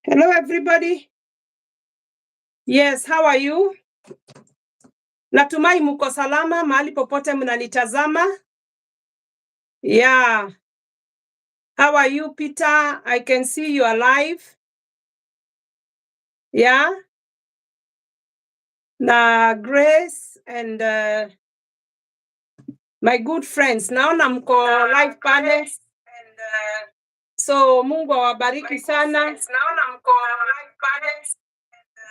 Hello, everybody. Yes, how are you? Natumai muko salama mahali popote mnanitazama. Yeah. How are you, Peter? I can see you are live. Yeah. Na Grace and my good friends. Naona mko live pale. So Mungu awabariki sana. Naona mko live pale.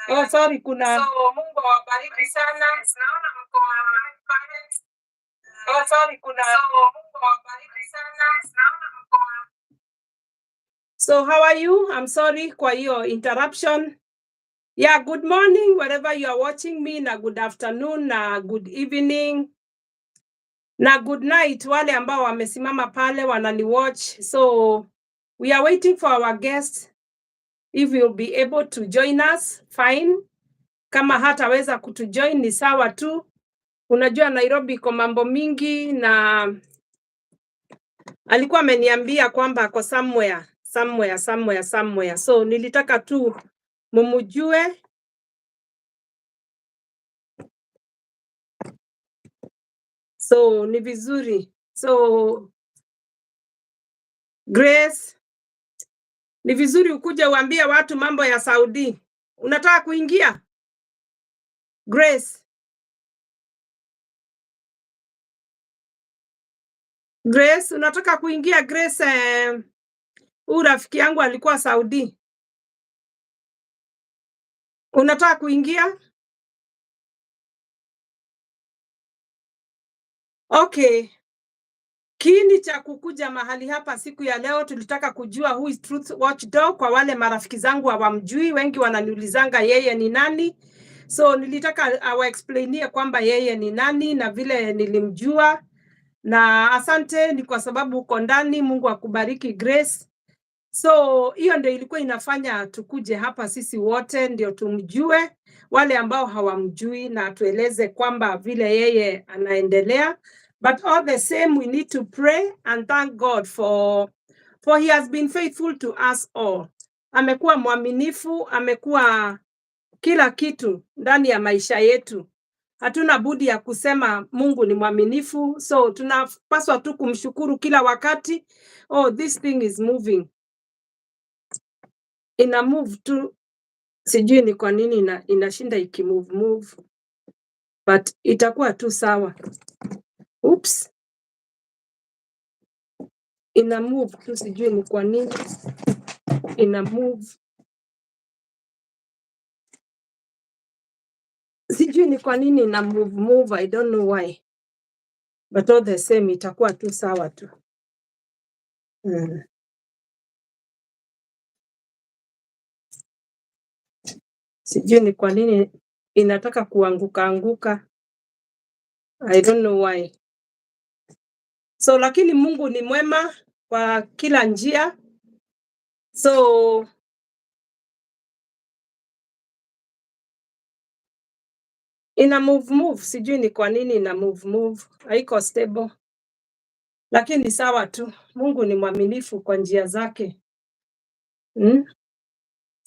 Oh, sorry, kuna. So Mungu awabariki sana. Naona mko live pale. Oh, sorry, kuna. So Mungu awabariki sana. Naona mko. So how are you? I'm sorry kwa hiyo interruption. Yeah, good morning wherever you are watching me, na good afternoon, na good evening, na good night wale ambao wamesimama pale wanani watch. So we are waiting for our guest. If you'll be able to join us, fine. Kama hataweza kutujoin ni sawa tu. Unajua Nairobi kwa mambo mingi, na alikuwa ameniambia kwamba ako somewhere. So nilitaka tu mumujue. So ni vizuri. So Grace, ni vizuri ukuja uambie watu mambo ya Saudi. Unataka kuingia? Grace. Grace, unataka kuingia Grace? Rafiki yangu alikuwa Saudi. Unataka kuingia? Okay. Kiini cha kukuja mahali hapa siku ya leo, tulitaka kujua who is Truth Watchdog. Kwa wale marafiki zangu hawamjui, wengi wananiulizanga yeye ni nani. So nilitaka awaexplainie kwamba yeye ni nani na vile nilimjua. Na asante ni kwa sababu uko ndani. Mungu akubariki Grace. So hiyo ndio ilikuwa inafanya tukuje hapa sisi wote ndio tumjue, wale ambao hawamjui, na tueleze kwamba vile yeye anaendelea. But all the same we need to pray and thank God for he has been faithful to us all. Amekuwa mwaminifu, amekuwa kila kitu ndani ya maisha yetu. Hatuna budi ya kusema Mungu ni mwaminifu. So tunapaswa tu kumshukuru kila wakati. Oh, this thing is moving. Ina move tu, sijui ni kwa nini inashinda ikimove, but itakuwa tu sawa. Oops. Ina move tu, sijui ni kwa nini ina move. Sijui ni kwa nini ina move, I don't know why. But all the same itakuwa tu sawa tu. Sijui ni kwa nini inataka kuanguka. I don't know why. So lakini Mungu ni mwema kwa kila njia. So ina move, sijui ni kwa nini ina move. Haiko stable. Lakini sawa tu. Mungu ni mwaminifu kwa njia zake.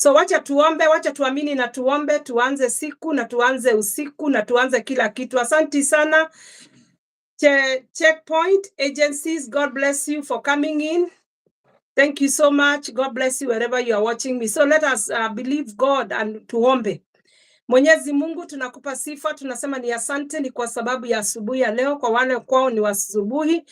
So wacha tuombe, wacha tuamini na tuombe, tuanze siku na tuanze usiku na tuanze kila kitu. Asante sana. Checkpoint agencies, God bless you for coming in. Thank you so much. God bless you wherever you are watching me. So let us believe God and tuombe. Mwenyezi Mungu tunakupa sifa, tunasema ni asante, ni kwa sababu ya asubuhi ya leo. Kwa wale kwao ni asubuhi,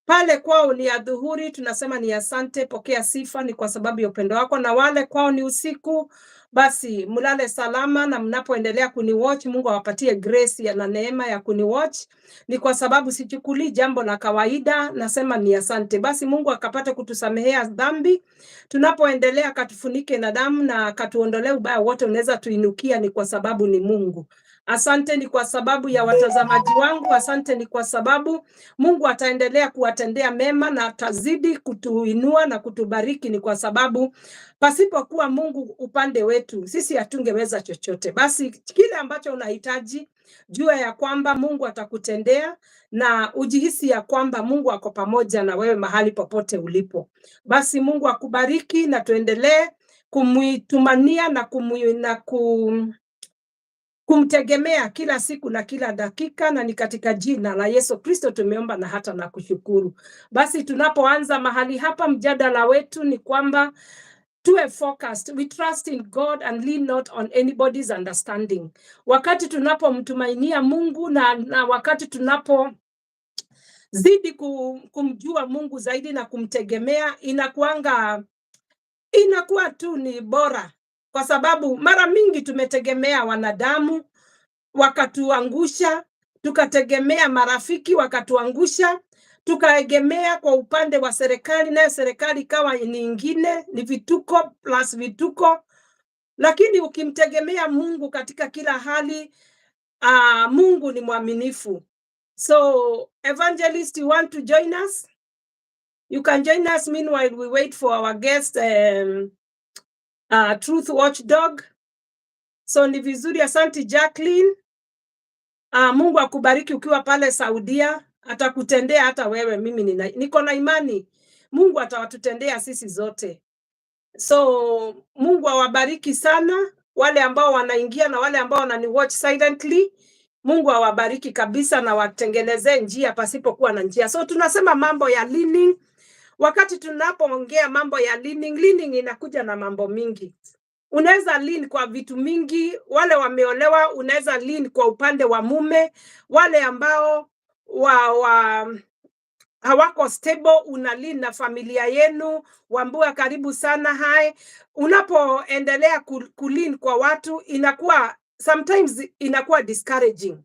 pale kwao ni adhuhuri, tunasema ni asante, pokea sifa, ni kwa sababu ya upendo wako. Na wale kwao ni usiku, basi mulale salama, na mnapoendelea kuniwatch, Mungu awapatie grace na neema ya kuniwatch. Ni kwa sababu sichukuli jambo la kawaida, nasema ni asante. Basi Mungu akapate kutusamehea dhambi, tunapoendelea katufunike na damu na katuondolee ubaya wote unaweza tuinukia, ni kwa sababu ni Mungu. Asante ni kwa sababu ya watazamaji wangu. Asante ni kwa sababu Mungu ataendelea kuwatendea mema na atazidi kutuinua na kutubariki. Ni kwa sababu pasipokuwa Mungu upande wetu, sisi hatungeweza chochote. Basi kile ambacho unahitaji, jua ya kwamba Mungu atakutendea na ujihisi ya kwamba Mungu ako pamoja na wewe mahali popote ulipo. Basi Mungu akubariki na tuendelee kumtumania na kumtegemea kila siku na kila dakika, na ni katika jina la Yesu Kristo tumeomba na hata na kushukuru. Basi tunapoanza mahali hapa mjadala wetu ni kwamba tuwe focused. We trust in God and lean not on anybody's understanding. Wakati tunapomtumainia Mungu na wakati tunapozidi kumjua Mungu zaidi na kumtegemea, inakuwa tu ni bora, kwa sababu mara mingi tumetegemea wanadamu wakatuangusha, tukategemea marafiki wakatuangusha, tukaegemea kwa upande wa serikali, nayo serikali ikawa nyingine, ni vituko plus vituko. Lakini ukimtegemea Mungu katika kila hali, Mungu ni mwaminifu. So evangelist, you want to join us? You can join us meanwhile we wait for our guest, Truth Watchdog. So ni vizuri. Asante Jacqueline. Mungu akubariki ukiwa pale Saudia, atakutendea hata wewe. Mimi niko na imani Mungu atawatutendea sisi zote. So Mungu awabariki sana wale ambao wanaingia na wale ambao wanani watch silently. Mungu awabariki kabisa na watengenezee njia pasipokuwa na njia. So tunasema mambo ya leaning. Wakati tunapoongea mambo ya leaning inakuja na mambo mingi. Unaweza lean kwa vitu mingi. Wale wameolewa unaweza lean kwa upande wa mume. Wale ambao hawako stable, una lean na familia yenu, wambua karibu sana hai. Unapoendelea kulean kwa watu, sometimes inakuwa discouraging,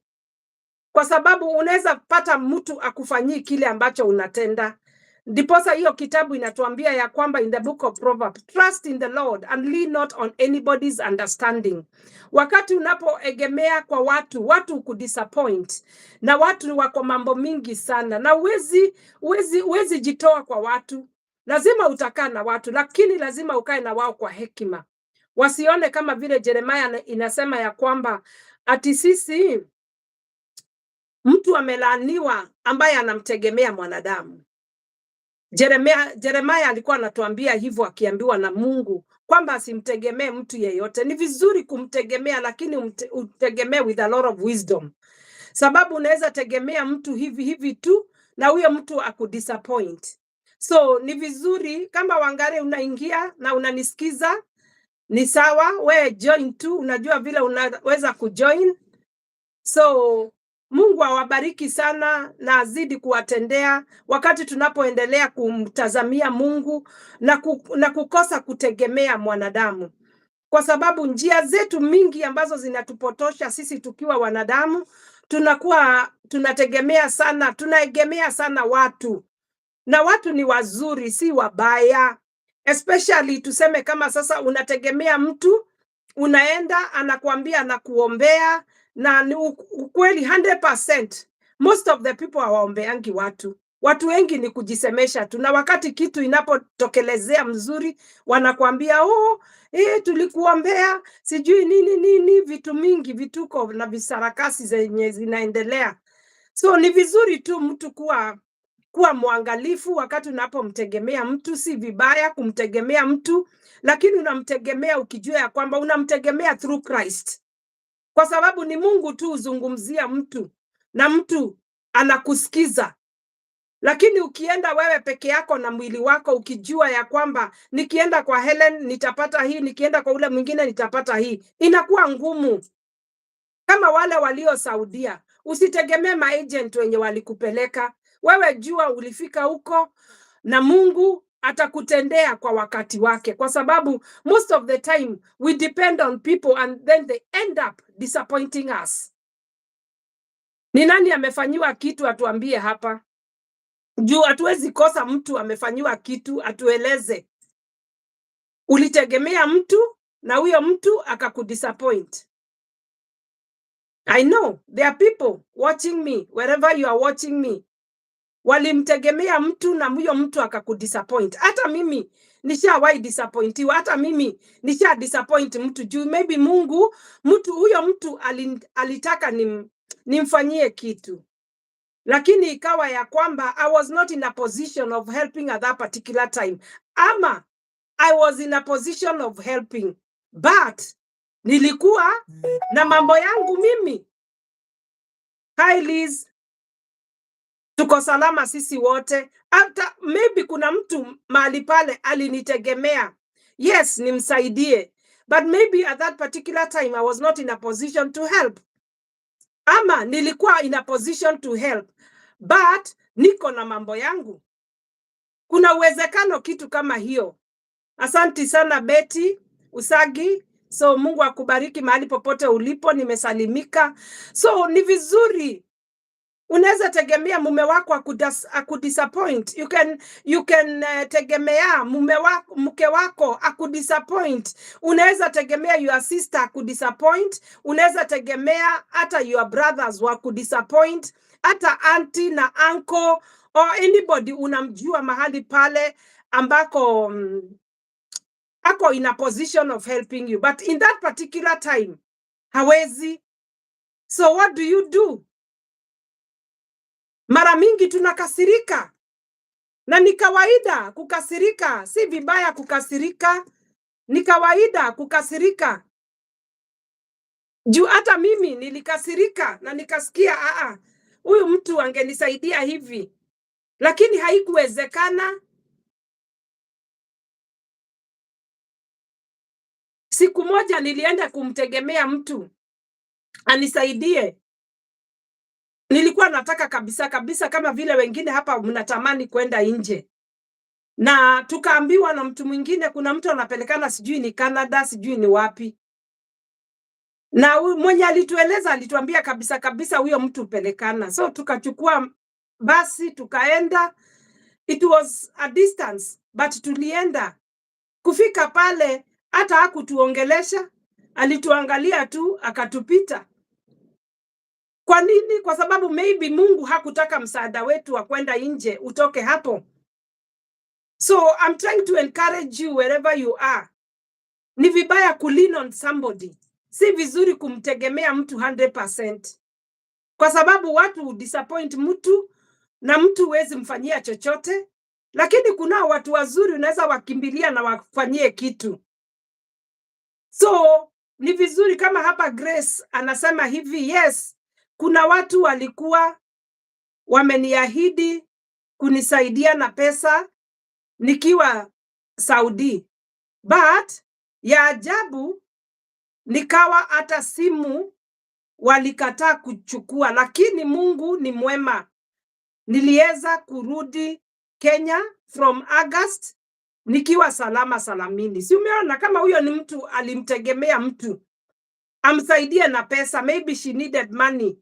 kwa sababu unaweza pata mtu akufanyii kile ambacho unatenda. Ndiposa hiyo kitabu inatuambia ya kwamba in the book of Proverbs, trust in the Lord and lean not on anybody's understanding. Wakati unapoegemea kwa watu kudisappoint, na watu wako mambo mingi sana, na uwezi jitoa kwa watu. Lazima utakaa na watu, lakini lazima ukae na wao kwa hekima. Wasione kama vile Jeremiah inasema ya kwamba ati sisi mtu amelaaniwa ambaye anamtegemea mwanadamu. Jeremiah alikuwa anatuambia hivyo, akiambiwa na Mungu kwamba asimtegemee mtu yeyote. Ni vizuri kumtegemea, lakini utegemee with a lot of wisdom, sababu unaweza tegemea mtu hivi tu na huyo mtu akudisappoint. So ni vizuri kama wangare unaingia na unanisikiza, ni sawa, we join tu, unajua vile unaweza kujoin. So Mungu awabariki sana na azidi kuwatendea wakati tunapoendelea kumtazamia Mungu na kukosa kutegemea mwanadamu, kwa sababu njia zetu mingi ambazo zinatupotosha sisi tukiwa wanadamu, tunategemea sana watu, na watu ni wazuri, si wabaya. Especially tuseme kama sasa unategemea mtu, unaenda anakuambia anakuombea, na ni ukweli 100%. Most of the people hawaombeangi watu. Watu wengi ni kujisemesha tu, na wakati kitu inapotokelezea mzuri wanakuambia tulikuombea sijui nini, vitu mingi, vituko na visarakasi zenye zinaendelea. So ni vizuri tu mtu kuwa mwangalifu wakati unapomtegemea mtu. Si vibaya kumtegemea mtu, lakini unamtegemea ukijua ya kwamba unamtegemea through Christ, kwa sababu ni Mungu tu uzungumzia mtu na mtu anakusikiza. Lakini ukienda wewe peke yako na mwili wako, ukijua ya kwamba nikienda kwa Helen nitapata hii, nikienda kwa ule mwingine nitapata hii, inakuwa ngumu. Kama wale walio Saudia, usitegemee maagent wenye walikupeleka. Wewe jua ulifika huko na Mungu atakutendea kwa wakati wake, kwa sababu most of the time we depend on people and then they end up disappointing us. Ni nani amefanyiwa kitu atuambie hapa? Juu hatuwezi kosa mtu amefanyiwa kitu atueleze. Ulitegemea mtu na huyo mtu akakudisappoint. I know there are people watching me wherever you are watching me, walimtegemea mtu na huyo mtu akakudisappoint. Hata mimi nishawahi disappointiwa, hata mimi nisha disappoint mtu juu maybe Mungu huyo mtu alitaka nimfanyie kitu, lakini ikawa ya kwamba I was not in a position of helping at that particular time, ama I was in a position of helping but nilikuwa na mambo yangu mimi. Hi Liz, tuko salama sisi wote. Hata maybe kuna mtu mahali pale alinitegemea, yes, nimsaidie, but maybe at that particular time I was not in a position to help, ama nilikuwa in a position to help but niko na mambo yangu. Kuna uwezekano kitu kama hiyo. Asanti sana Betty Usagi. So Mungu akubariki mahali popote ulipo, nimesalimika. So ni vizuri, unaweza tegemea mume wako akudisappoint. You can tegemea mke wako akudisappoint. Unaweza tegemea your sister akudisappoint. Unaweza tegemea hata your brothers wakudisappoint, hata auntie na uncle or anybody unamjua mahali pale ambako ako in a position of helping you, but in that particular time hawezi. So what do you do? Mara mingi tunakasirika, na ni kawaida kukasirika, si vibaya kukasirika, ni kawaida kukasirika. Juu hata mimi nilikasirika na nikasikia huyu mtu angenisaidia hivi, lakini haikuwezekana. Siku moja nilienda kumtegemea mtu anisaidie. Nilikuwa nataka kabisa kabisa, kama vile wengine hapa mnatamani kwenda nje, na tukaambiwa na mtu mwingine kuna mtu anapelekana sijui ni Canada sijui ni wapi, na mwenye alitueleza alituambia kabisa kabisa huyo mtu pelekana. So tukachukua basi tukaenda. It was a distance but tulienda. Kufika pale hata hakutuongelesha, alituangalia tu akatupita. Kwa nini? Kwa sababu maybe Mungu hakutaka msaada wetu wa kwenda nje utoke hapo. So I'm trying to encourage you wherever you are. Ni vibaya kulean on somebody. Si vizuri kumtegemea mtu 100%. Kwa sababu watu disappoint mtu na mtu huwezi mfanyia chochote. Lakini kuna watu wazuri unaweza wakimbilia na wafanyie kitu. So ni vizuri kama hapa Grace anasema hivi, yes, kuna watu walikuwa wameniahidi kunisaidia na pesa nikiwa Saudi, but ya ajabu nikawa hata simu walikataa kuchukua, lakini Mungu ni mwema. Niliweza kurudi Kenya from August nikiwa salama salamini. Si umeona kama huyo ni mtu alimtegemea mtu amsaidie na pesa, maybe she needed money,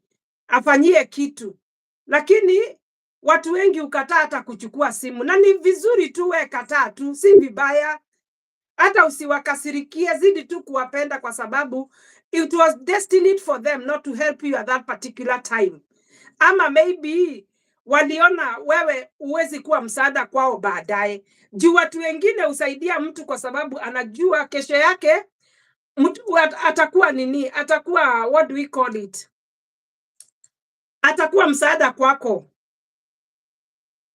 afanyie kitu, lakini watu wengi ukataa hata kuchukua simu. Na ni vizuri tu we kataa tu, si vibaya. Hata usiwakasirikie, zidi tu kuwapenda kwa sababu it was destined for them not to help you at that particular time. Ama maybe waliona wewe uwezi kuwa msaada kwao baadaye. Juu watu wengine usaidia mtu kwa sababu anajua kesho yake mtu atakuwa nini, atakuwa what do we call it, atakuwa msaada kwako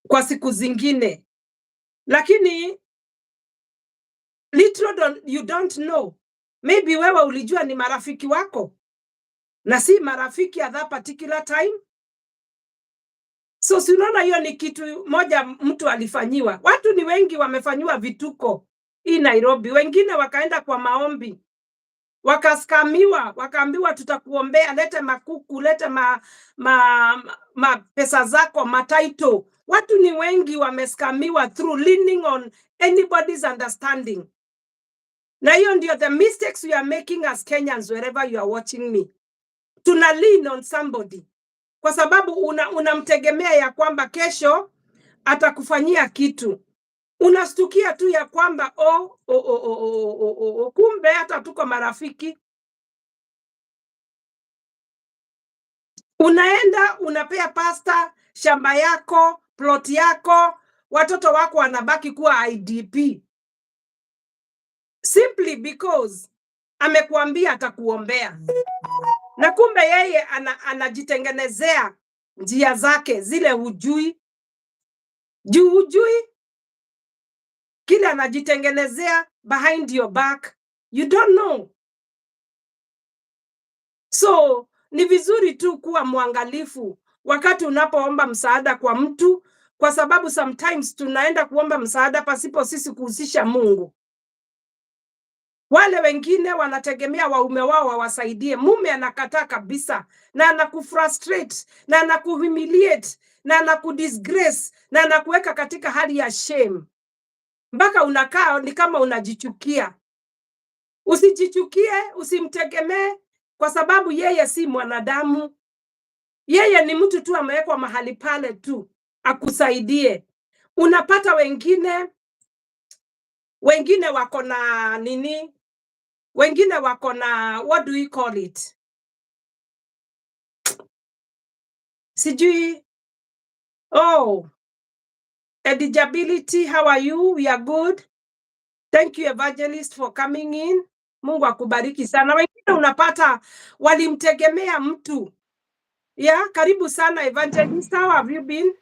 kwa siku zingine. Lakini literally you don't know, maybe wewe ulijua ni marafiki wako na si marafiki at that particular time. So unaona hiyo ni kitu moja mtu alifanyiwa. Watu ni wengi wamefanyiwa vituko hii Nairobi. Wengine wakaenda kwa maombi, wakaskamiwa, wakaambiwa tutakuombea, lete makuku, lete pesa zako, mataito. Watu ni wengi wameskamiwa through leaning on anybody's understanding. Na hiyo ndio the mistakes we are making as Kenyans wherever you are watching me. Tuna lean on somebody kwa sababu unamtegemea ya kwamba kesho atakufanyia kitu. Unastukia tu ya kwamba kumbe hata tuko marafiki. Unaenda unapea pasta shamba yako, plot yako, watoto wako wanabaki kuwa IDP simply because amekuambia atakuombea, na kumbe yeye anajitengenezea njia zake zile hujui. Juu hujui kile anajitengenezea behind your back, you don't know. So ni vizuri tu kuwa mwangalifu wakati unapoomba msaada kwa mtu, kwa sababu sometimes tunaenda kuomba msaada pasipo sisi kuhusisha Mungu. Wale wengine wanategemea waume wao wawasaidie. Mume anakataa kabisa, na anakufrustrate, na anakuhumiliate, na anakudisgrace, na anakuweka katika hali ya shame, mpaka unakaa ni kama unajichukia. Usijichukie, usimtegemee, kwa sababu yeye si mwanadamu. Yeye ni mtu tu amewekwa mahali pale tu akusaidie. Unapata wengine wako na nini? Wengine wako na, what do we call it? Sijui. Oh, eligibility. How are you? We are good. Thank you, Evangelist, for coming in. Mungu akubariki sana. Wengine unapata walimtegemea mtu. Yeah, karibu sana Evangelist. How have you been?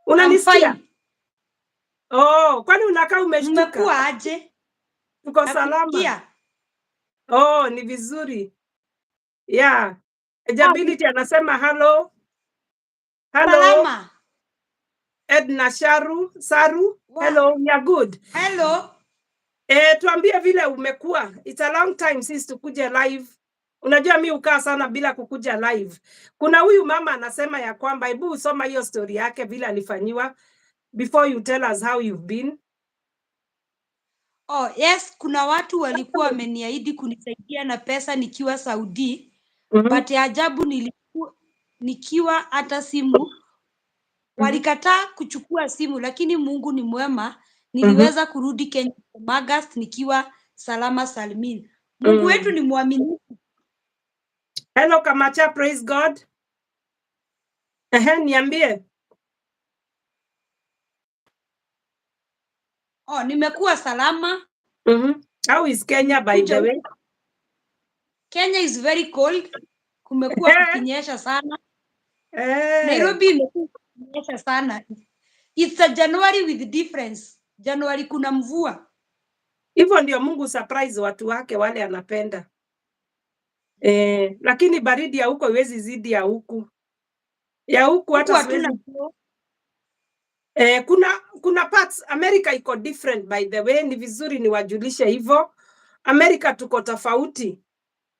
Unanisikia? Oh, kwani unakaa umeshtuka? Umekuwa aje? Tuko salama. Oh, ni vizuri. Yeah. Eligibility anasema hello. Hello. Salama. Edna Saru. Wow. Hello, we are good. Hello. Tuambie vile umekuwa. It's a long time since tukuje live. Unajua mimi ukaa sana bila kukuja live. Kuna huyu mama anasema ya kwamba, hebu usoma hiyo story yake vile alifanyiwa before you tell us how you've been. Oh, yes, kuna watu walikuwa wameniahidi kunisaidia na pesa nikiwa Saudi. But ajabu nikiwa hata simu walikataa kuchukua simu, lakini Mungu ni mwema, niliweza kurudi Kenya August nikiwa salama salmin. Mungu wetu ni mwaminifu. Hello Kamacha, praise God. Niambie. Oh, nimekuwa salama. How is Kenya by the way? Kenya is very cold. Kumekuwa kukinyesha sana. Nairobi imekuwa kukinyesha sana. It's a January with difference. January kuna mvua. Hivyo ndio Mungu surprise watu wake wale anapenda. Lakini baridi ya huko iwezi zidi ya huku. Ya huku hata siwezi. Kuna parts America iko different by the way, ni vizuri niwajulishe hivyo. America tuko tofauti.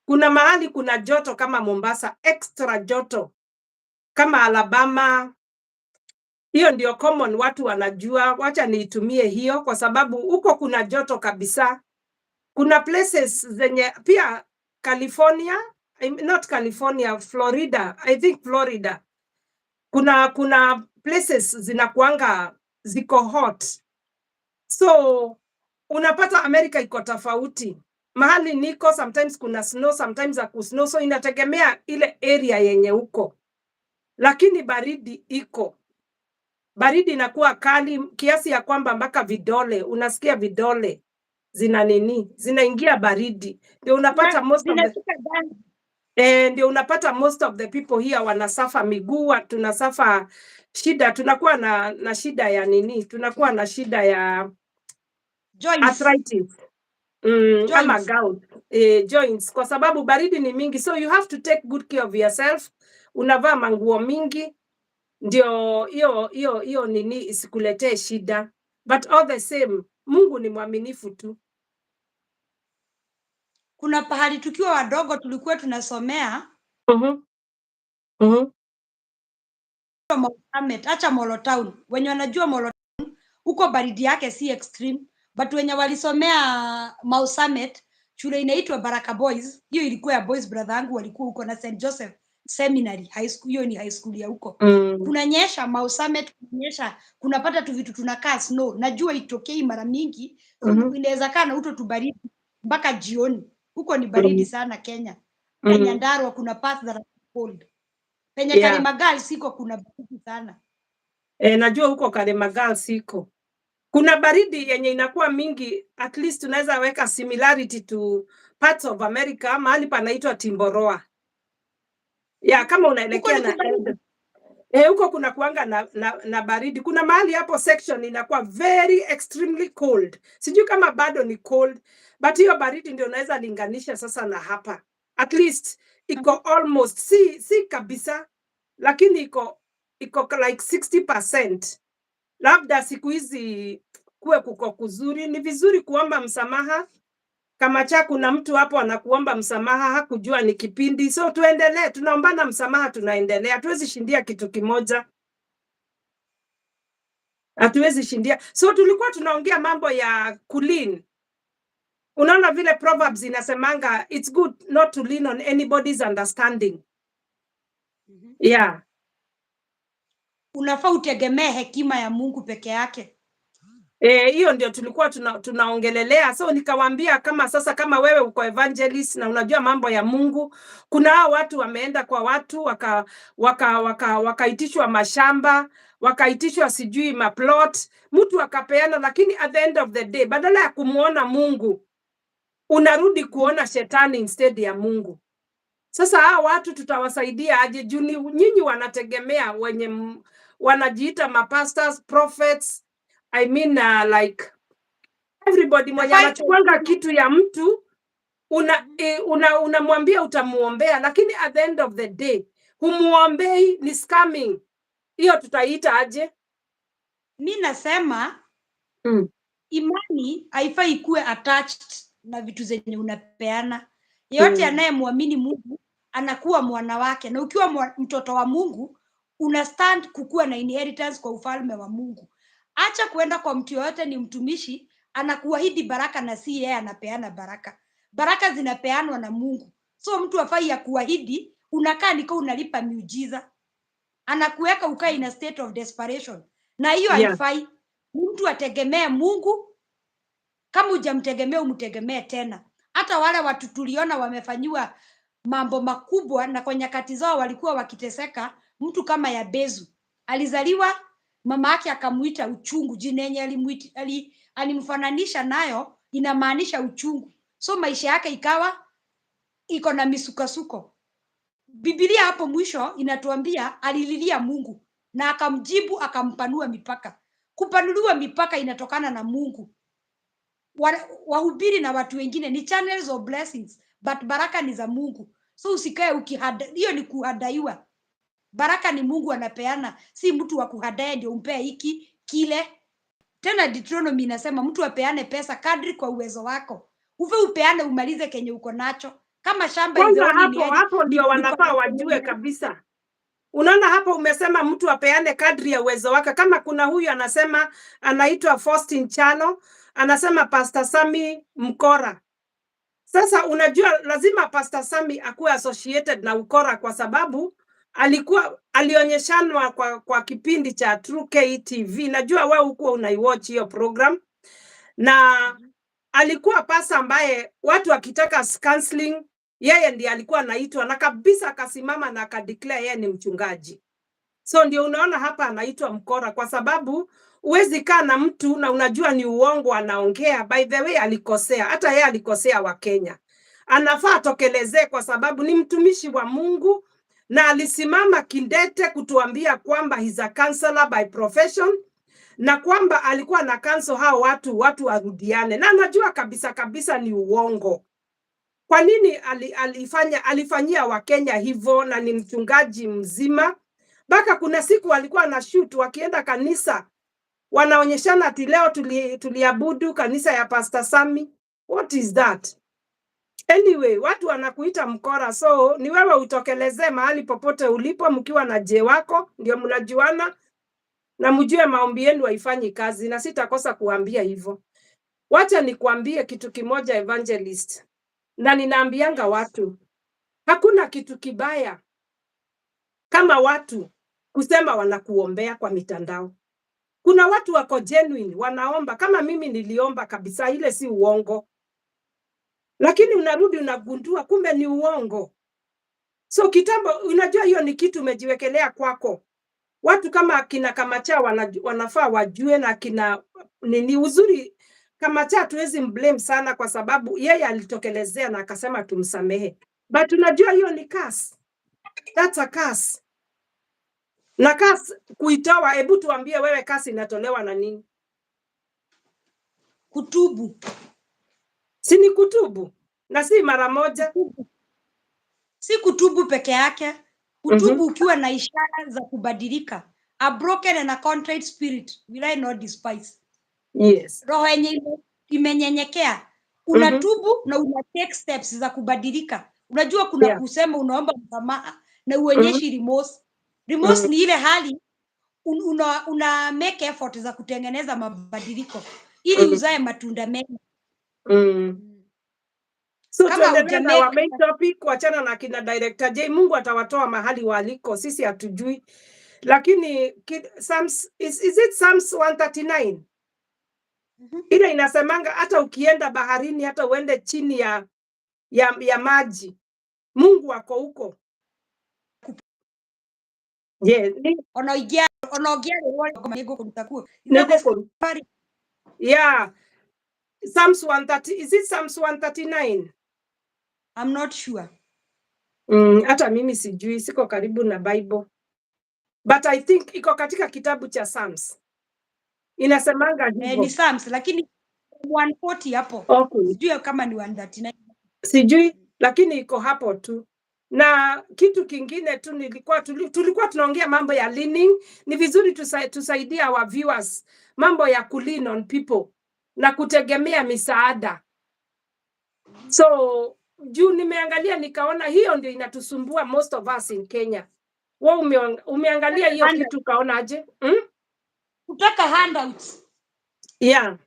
Kuna mahali kuna joto kama Mombasa, extra joto. Kama Alabama. Hiyo ndio common watu wanajua. Wacha niitumie hiyo kwa sababu huko kuna joto kabisa. Kuna places zenye pia California, not California, Florida. I think Florida. Kuna places zinakuanga ziko hot. So unapata America iko tofauti. Mahali niko sometimes kuna snow, sometimes hakusnow, so inategemea ile area yenye uko. Lakini baridi iko. Baridi inakuwa kali kiasi ya kwamba mpaka vidole, unasikia vidole zinaingia baridi. Ndio unapata most of the people here wanasafa miguu, tunasafa shida, tunakuwa na shida ya tunakuwa na shida ya joints. Arthritis. Ama gout, joints, kwa sababu baridi ni mingi, so you have to take good care of yourself. Unavaa manguo mingi ndio hiyo isikuletee shida, but all the same Mungu ni mwaminifu tu. Kuna pahali tukiwa wadogo tulikuwa tunasomea acha Molo Town. Wenye wanajua Molo Town huko baridi yake si extreme, but wenye walisomea Mau Summit shule inaitwa Baraka Boys, hiyo ilikuwa ya boys, brother yangu walikuwa huko, na St Joseph Seminary High School, hiyo ni high school ya huko. Kunanyesha Mau Summit, kunanyesha, kunapata tu vitu tunakaa snow. Najua itokei mara mingi, inaweza kaa na uto tubaridi mpaka jioni. Huko ni baridi sana Kenya. Nyandarua kuna parts that are cold. Penye Yeah. Karimagal siko kuna baridi sana. Najua huko Karimagal siko. Kuna baridi yenye inakuwa mingi, at least tunaweza weka similarity to parts of America, mahali panaitwa Timboroa. Yeah, kama unaelekea na huko kuna kuanga na baridi. Kuna mahali hapo section inakuwa very extremely cold. Sijui kama bado ni cold, but hiyo baridi ndio unaweza linganisha sasa na hapa. At least iko almost si kabisa, lakini iko like 60%. Labda siku hizi kuwe kuko kuzuri, ni vizuri kuomba msamaha. Kama kuna mtu hapo anakuomba msamaha, hakujua ni kipindi, so tuendelee, tunaombana msamaha, tunaendelea. Hatuwezi shindia kitu kimoja, hatuwezi shindia. So tulikuwa tunaongea mambo ya kulin. Unaona vile Proverbs inasemanga, it's good not to lean on anybody's understanding. Yeah. Unafaa utegemee hekima ya Mungu peke yake. Hiyo ndio tulikuwa tunaongelelea. So nikawaambia kama wewe uko evangelist na unajua mambo ya Mungu, kuna hao watu wameenda kwa watu wakaitishwa mashamba, wakaitishwa sijui maplot, mtu akapeana, lakini at the end of the day badala ya kumuona Mungu unarudi kuona shetani instead ya Mungu. Sasa hao watu tutawasaidia aje? Juni nyinyi wanategemea wenye wanajiita mapastors, prophets, I mean like everybody mwenye anachukuanga kitu ya mtu unamwambia utamuombea, lakini at the end of the day humuombei, ni scamming. Hiyo tutaita aje? Mimi nasema imani haifai kuwe attached na vitu zenye unapeana. Yeyote anayemwamini Mungu anakuwa mwana wake, na ukiwa mtoto wa Mungu una stand kukua na inheritance kwa ufalme wa Mungu. Acha kuenda kwa mtu yoyote ni mtumishi anakuahidi baraka na si yeye anapeana baraka. Baraka zinapeanwa na Mungu. So mtu afai ya kuahidi, unakaa niko unalipa miujiza. Anakuweka ukae in a state of desperation. Na hiyo haifai. Mtu ategemee Mungu. Kama hujamtegemea umtegemee tena. Hata wale watu tuliona wamefanyiwa mambo makubwa na kwa nyakati zao walikuwa wakiteseka, mtu kama Yabezu alizaliwa, mama yake akamuita uchungu. Jina yenye alimfananisha nayo inamaanisha uchungu. So maisha yake ikawa iko na misukasuko. Biblia hapo mwisho inatuambia alililia Mungu na akamjibu, akampanua mipaka. Kupanuliwa mipaka inatokana na Mungu. Wahubiri na watu wengine ni channels of blessings, but baraka ni za Mungu. So usikae hiyo ni kuhadaiwa. Baraka ni Mungu anapeana, si mtu wa kuhadai ndio umpea hiki kile. Tena Deuteronomy inasema mtu apeane pesa kadri kwa uwezo wako. Upeane umalize kenye uko nacho. Kama shamba hizo hapo ndio wanafaa wajue kabisa. Unaona hapo umesema mtu apeane kadri ya uwezo wake. Kama kuna huyu anasema anaitwa Faustin Chano, anasema Pastor Sami Mkora. Sasa unajua lazima Pastor Sami akuwe associated na ukora kwa sababu alionyeshanwa kwa kipindi cha True KTV. Najua wewe uko unaiwatch hiyo program. Na alikuwa pasa ambaye watu wakitaka counseling, yeye ndiye alikuwa anaitwa na kabisa akasimama na akadeclare yeye ni mchungaji. So ndio unaona hapa anaitwa mkora kwa sababu uwezi kaa na mtu na unajua ni uongo anaongea. By the way alikosea, hata yeye alikosea wa Kenya. Anafaa atokelezee kwa sababu ni mtumishi wa Mungu na alisimama kindete kutuambia kwamba he's a counselor by profession na kwamba alikuwa na cancel hao watu warudiane. Na anajua kabisa ni uongo. Kwa nini alifanyia Wakenya hivyo na ni mchungaji mzima? Baka kuna siku alikuwa na shoot wakienda kanisa. Wanaonyeshana ati leo tuliabudu kanisa ya Pastor Sami. What is that? Anyway, watu wanakuita mkora. So ni wewe utokeleze mahali popote ulipo mkiwa na je wako. Ndio mnajuana. Na mjue maombi yenu haifanyi kazi. Na sitakosa kuambia hivyo. Wacha nikuambie kitu kimoja evangelist. Na ninaambianga watu, hakuna kitu kibaya kama watu kusema wanakuombea kwa mitandao. Kuna watu wako genuine, wanaomba kama mimi niliomba kabisa, ile si uongo. Lakini unarudi unagundua kumbe ni uongo. So kitambo, unajua hiyo ni kitu umejiwekelea kwako. Watu kama kina Kamacha wanafaa wajue, na kina nini uzuri Kamacha tuwezi mblame sana kwa sababu yeye alitokelezea na akasema tumsamehe. But unajua hiyo ni curse. That's a curse. Na curse kuitoa, hebu tuambie wewe curse inatolewa na nini? Kutubu. Si ni kutubu? Na si mara moja. Si kutubu peke yake. Kutubu ukiwa na ishara za kubadilika. A broken and a contrite spirit will I not despise. Yes. Roho yenye imenyenyekea. Unatubu na una take steps za kubadilika. Unajua kuna kusema unaomba msamaha na uonyeshi remorse. Remorse ni ile hali una make effort za kutengeneza mabadiliko ili uzae matunda mema. So tuendelee na our main topic, kuachana na kina director J. Mungu atawatoa mahali waliko, sisi hatujui. Lakini Psalms, is it Psalms 139? Ile inasemanga hata ukienda baharini, hata uende chini ya maji, Mungu ako huko. Yeah. Yeah. Psalms 130, is it Psalms 139? I'm not sure. Hata mimi sijui, siko karibu na Bible. But I think iko katika kitabu cha Psalms. Inasemanga hivyo. Ni Psalms lakini 140 hapo. Okay. Sijui kama ni 139. Sijui, lakini iko hapo tu. Na kitu kingine tu tulikuwa tunaongea mambo ya leaning. Ni vizuri tusaidie our viewers mambo ya kulean on people na kutegemea misaada. So juu nimeangalia nikaona hiyo ndio inatusumbua most of us in Kenya. Wewe umeangalia hiyo kitu kaonaje? Kutaka handouts. Yeah.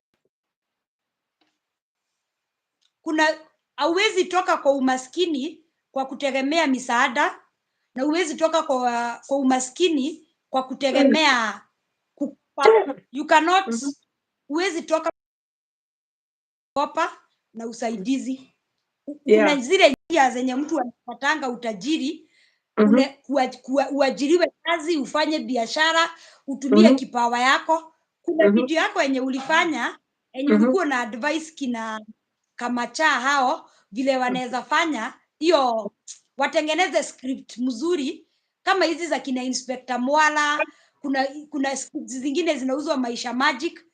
Hauwezi toka kwa umaskini kwa kutegemea misaada, na huwezi toka kwa umaskini kwa kutegemea you cannot. Huwezi toka kopa na usaidizi. Kuna zile njia zenye mtu anapatanga utajiri, uajiriwe kazi, ufanye biashara, utumie kipawa yako. Kuna video yako yenye ulifanya yenye ulikuwa na advice kina Kamacha hao vile wanaweza fanya hiyo, watengeneze script mzuri kama hizi za kina Inspector Mwala. Kuna zingine zinauzwa Maisha Magic,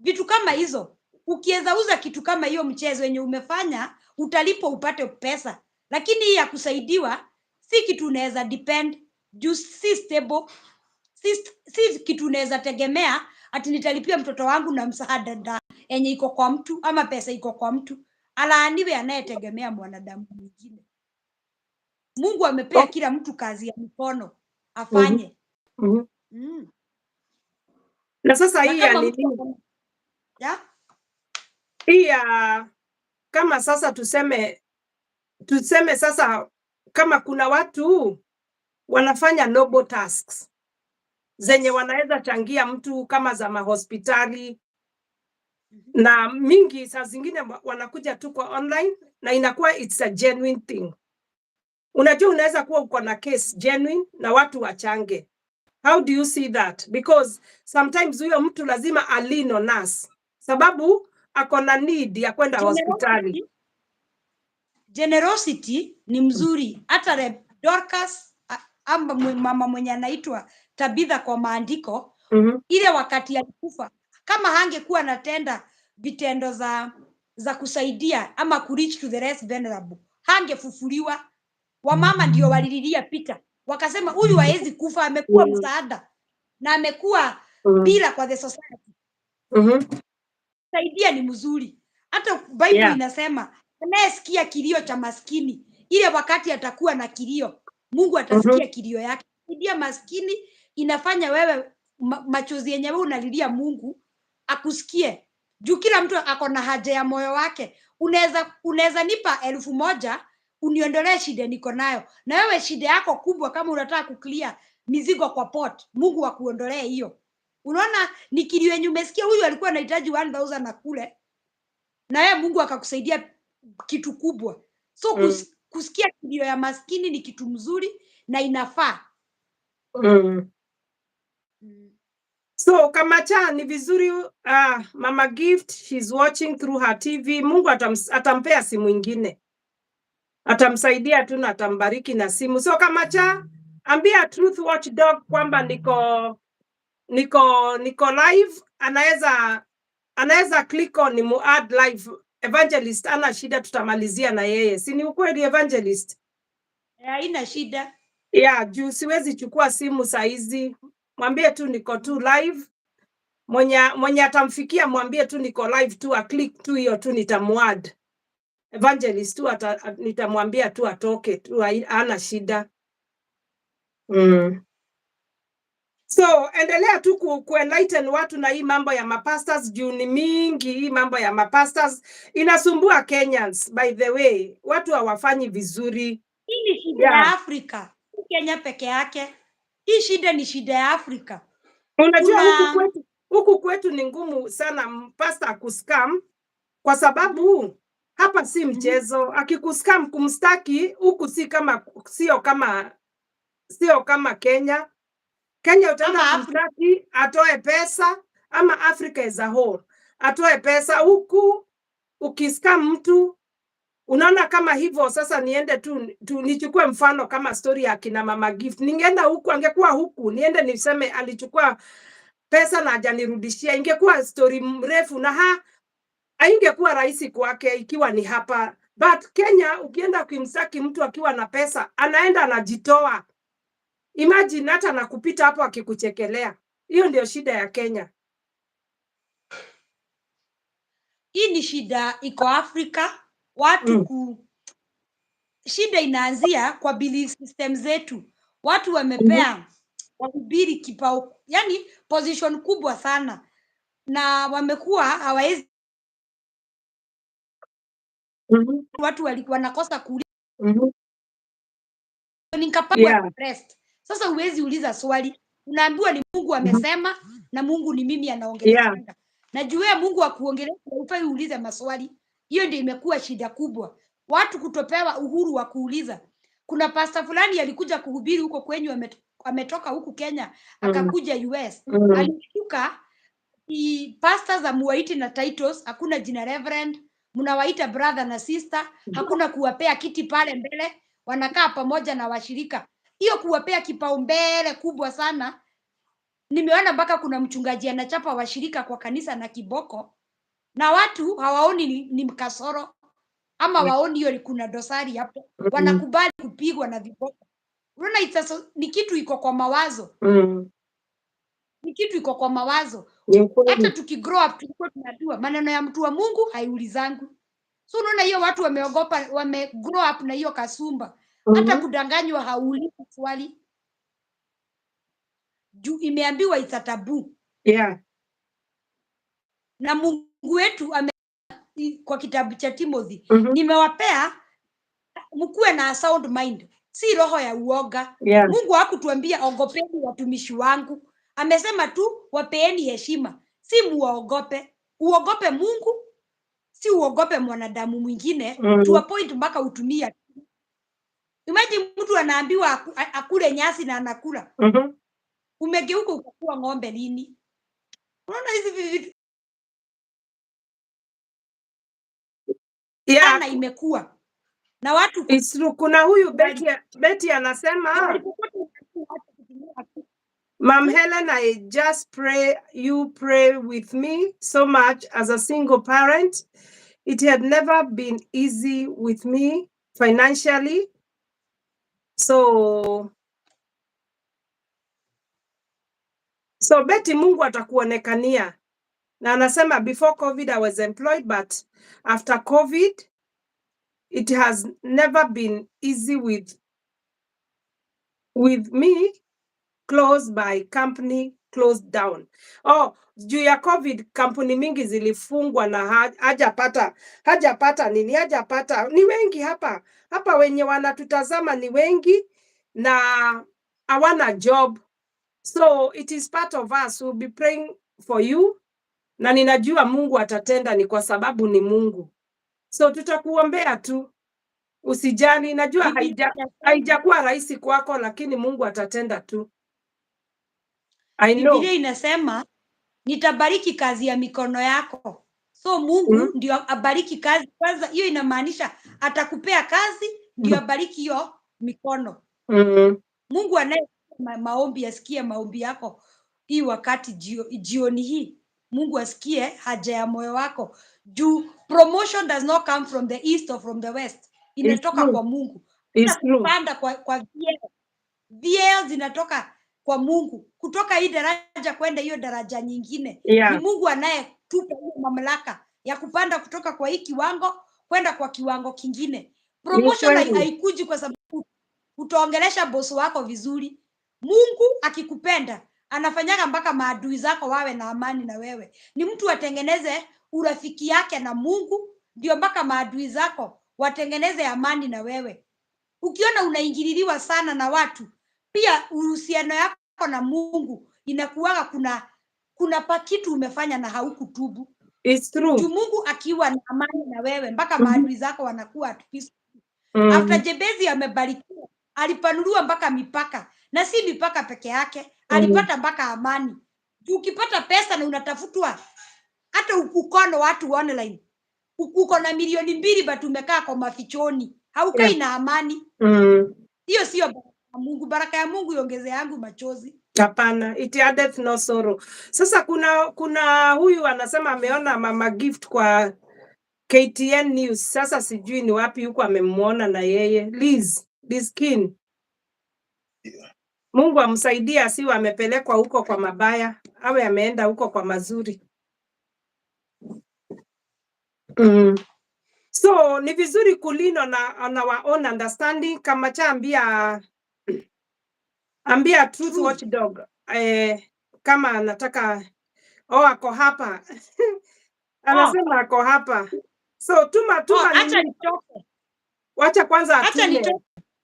vitu kama hizo. Ukiweza uza kitu kama hiyo mchezo yenye umefanya, utalipo upate pesa. Lakini hii ya kusaidiwa si kitu unaweza depend, juu si stable, si kitu unaweza tegemea ati nitalipia mtoto wangu na msaada yenye iko kwa mtu ama pesa iko kwa mtu. Alaaniwe anayetegemea mwanadamu mwingine. Mungu amepea kila mtu kazi ya mikono afanye. Na sasa hii ya nini? Hii ya kama sasa tuseme sasa kama kuna watu wanafanya noble tasks zenye wanaweza changia mtu kama za mahospitali, na mingi saa zingine wanakuja tu kwa online na inakuwa it's a genuine thing. Unajua unaweza kuwa uko na case genuine na watu wachange. How do you see that? Because sometimes huyo mtu lazima alino nas sababu ako na need ya kwenda hospitali. Generosity ni mzuri. Hata Dorcas ama mama mwenye anaitwa Tabitha kwa maandiko, ile wakati alikufa, kama hangekuwa anatenda vitendo za kusaidia ama ku reach to the less vulnerable, hangefufuliwa. Wamama ndio walililia Peter, wakasema huyu haezi kufa, amekuwa msaada na amekuwa bila kwa the society. Saidia ni mzuri. Hata Bible inasema anayesikia kilio cha maskini, ile wakati atakuwa na kilio, Mungu atasikia kilio yake. Saidia maskini inafanya wewe machozi yenye wewe unalilia Mungu akusikie. Juu kila mtu ako na haja ya moyo wake. Unaweza nipa 1,000 uniondolee shida niko nayo. Na wewe shida yako kubwa kama unataka kuklia mizigo kwa pot, Mungu akuondolee hiyo. Unaona ni kilio yenye umesikia huyu alikuwa anahitaji 1,000 na kule. Na wewe Mungu akakusaidia kitu kubwa. So kusikia kilio ya maskini ni kitu mzuri na inafaa. So Kamacha, ni vizuri Mama Gift, she's watching through her TV. Mungu atampea simu ingine, atamsaidia tu na atambariki na simu. So Kamacha, ambia Truth Watchdog kwamba niko live, anaweza click on ni add live. Evangelist ana shida, tutamalizia na yeye. Si ni ukweli Evangelist? Haina shida. Yeah, juu siwezi chukua simu saizi. Mwambie tu niko tu live. Mwenye atamfikia mwambie tu niko live tu, click tu hiyo tu, nitamuad Evangelist tu, nitamwambia tu atoke tu, hana shida. So endelea tu ku-enlighten watu na hii mambo ya mapastors, juu ni mingi. Hii mambo ya mapastors inasumbua Kenyans, by the way, watu hawafanyi vizuri. Hii ni shida ya Afrika, Kenya peke yake. Hii shida ni shida ya Afrika. Unajua huku kwetu ni ngumu sana pastor kuscam, kwa sababu hapa si mchezo. Akikuscam kumstaki huku sio kama Kenya. Kenya utaenda kumstaki atoe pesa, ama Africa as a whole atoe pesa. Huku ukiscam mtu unaona kama hivyo. Sasa niende tu nichukue mfano kama story ya kina Mama Gift. Ningeenda huku, angekuwa huku niende niseme alichukua pesa na hajanirudishia, ingekuwa story mrefu na haingekuwa rahisi kwake ikiwa ni hapa. But Kenya ukienda kumsaki mtu akiwa na pesa, anaenda anajitoa. Imagine hata nakupita hapo akikuchekelea. Hiyo ndio shida ya Kenya. Hii ni shida iko Afrika. Watu shida inaanzia kwa belief system zetu. Watu wamepea wahubiri kipao, yani position kubwa sana, na wamekuwa hawawezi. Watu walikuwa nakosa kuuliza. Nikapata rest. Sasa huwezi uliza swali, unaambiwa ni Mungu amesema na Mungu ni mimi anaongelea. Najua Mungu akuongelea, ufai uulize maswali. Hiyo ndio imekuwa shida kubwa, watu kutopewa uhuru wa kuuliza. Kuna pastor fulani alikuja kuhubiri huko kwenyu, ametoka huku Kenya akakuja US. Alishuka pastors amuwaiti na titles, hakuna jina reverend, mnawaita brother na sister, hakuna kuwapea kiti pale mbele, wanakaa pamoja na washirika. Hiyo kuwapea kipaumbele kubwa sana. Nimeona mpaka kuna mchungaji anachapa washirika kwa kanisa na kiboko, na watu hawaoni ni mkasoro ama waoni hiyo kuna dosari hapo. Wanakubali kupigwa na viboko. Unaona, ni kitu iko kwa mawazo. Ni kitu iko kwa mawazo. Hata tukigrow up tulikuwa tunajua maneno ya mtu wa Mungu haiulizangu. So unaona hiyo watu wameogopa, wamegrow up na hiyo kasumba. Hata kudanganywa haulizi swali. Juu imeambiwa it's a taboo. Na Mungu wetu kwa kitabu cha Timothy, nimewapea mkuwe na sound mind, si roho ya uoga. Mungu hakutuambia ogopeni watumishi wangu. Amesema tu wapeeni heshima, si muogope. Uogope Mungu, si uogope mwanadamu mwingine. To a point mpaka utumia. Imagine mtu anaambiwa akule nyasi na anakula. Umegeuka ukakuwa ng'ombe lini? Unaona hizi vitu sana imekuwa na watu. Kuna huyu Betty anasema, Ma'am Helen, I just pray you pray with me so much as a single parent. It had never been easy with me financially. So Betty, Mungu atakuonekania. Na anasema before COVID I was employed, but after COVID it has never been easy with me. Closed by company closed down. Juu ya COVID kampuni mingi zilifungwa na hajapata ni wengi hapa wenye wanatutazama ni wengi na hawana job. So it is part of us. We'll be praying for you, na ninajua Mungu atatenda, ni kwa sababu ni Mungu. So tutakuombea tu. Usijali, najua Biblia inasema- haijakuwa rahisi kwako, lakini Mungu atatenda tu. I know. Biblia inasema nitabariki kazi ya mikono yako. So Mungu ndio abariki kazi kwanza. Hiyo inamaanisha atakupea kazi ndio abariki hiyo mikono. Mungu anaye maombi asikie maombi yako hii wakati jioni hii. Mungu asikie haja ya moyo wako. Juu promotion does not come from the east or from the west. Inatoka kwa Mungu. Kupanda kwa vyeo zinatoka kwa Mungu. Kutoka hii daraja kwenda hiyo daraja nyingine. Ni Mungu anayetupa hiyo mamlaka ya kupanda kutoka kwa hii kiwango kwenda kwa kiwango kingine. Promotion haikuji kwa sababu utaongelesha bosi wako vizuri. Mungu akikupenda anafanyaga mpaka maadui zako wawe na amani na wewe. Ni mtu atengeneze urafiki yake na Mungu ndio mpaka maadui zako watengeneze amani na wewe. Ukiona unaingililiwa sana na watu, pia uhusiano yako na Mungu inakuwaga kuna pakitu umefanya na haukutubu. It's true. Juu Mungu akiwa na amani na wewe mpaka maadui zako wanakuwa at peace. After Jebezi amebarikiwa, alipanuliwa mpaka mipaka, na si mipaka peke yake, alipata mpaka amani. Juu ukipata pesa na unatafutwa, hata ukono watu online, uko na milioni 2 but umekaa kwa mafichoni, haukai na amani. Hiyo sio baraka ya Mungu. Baraka ya Mungu iongeze yangu machozi. Hapana, it addeth no sorrow. Sasa kuna huyu anasema ameona Mama Gift kwa KTN News. Sasa sijui ni wapi huko amemwona na yeye. Liz King. Mungu amsaidie asiwe amepelekwa huko kwa mabaya, awe ameenda huko kwa mazuri. So ni vizuri kulino na our own understanding. Kama cha ambia Truth Watchdog kama anataka ako hapa anasema ako hapa. So tuma acha nitoke.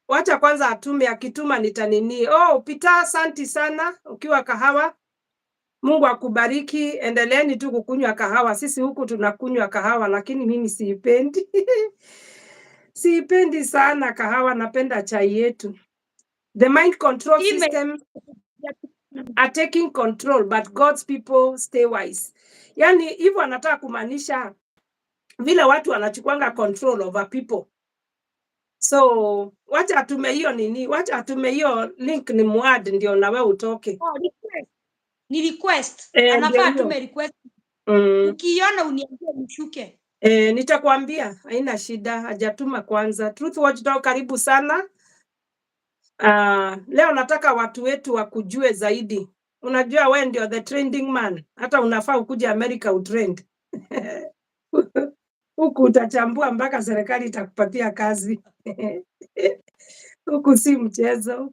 Wacha kwanza atume, akituma nitanini. Pita, asante sana ukiwa Kahawa. Mungu akubariki, endeleeni tu kukunywa kahawa. Sisi huku tunakunywa kahawa, lakini mimi siipendi. Siipendi sana kahawa, napenda chai yetu. The mind control system are taking control, but God's people stay wise. Yani hivyo anataka kumaanisha vile watu wanachukuanga control over people. So wacha atume hiyo wacha atume hiyo link ni muad ndio na wewe utoke. Ni request. Anafaa atume request. Ukiona uniambie nishuke. Nitakwambia, haina shida, hajatuma kwanza. Truth Watchdog, karibu sana. Leo nataka watu wetu wakujue zaidi. Unajua wewe ndio the trending man. Hata unafaa ukuje America utrend. Huku utachambua mpaka serikali itakupatia kazi. Huku si mchezo.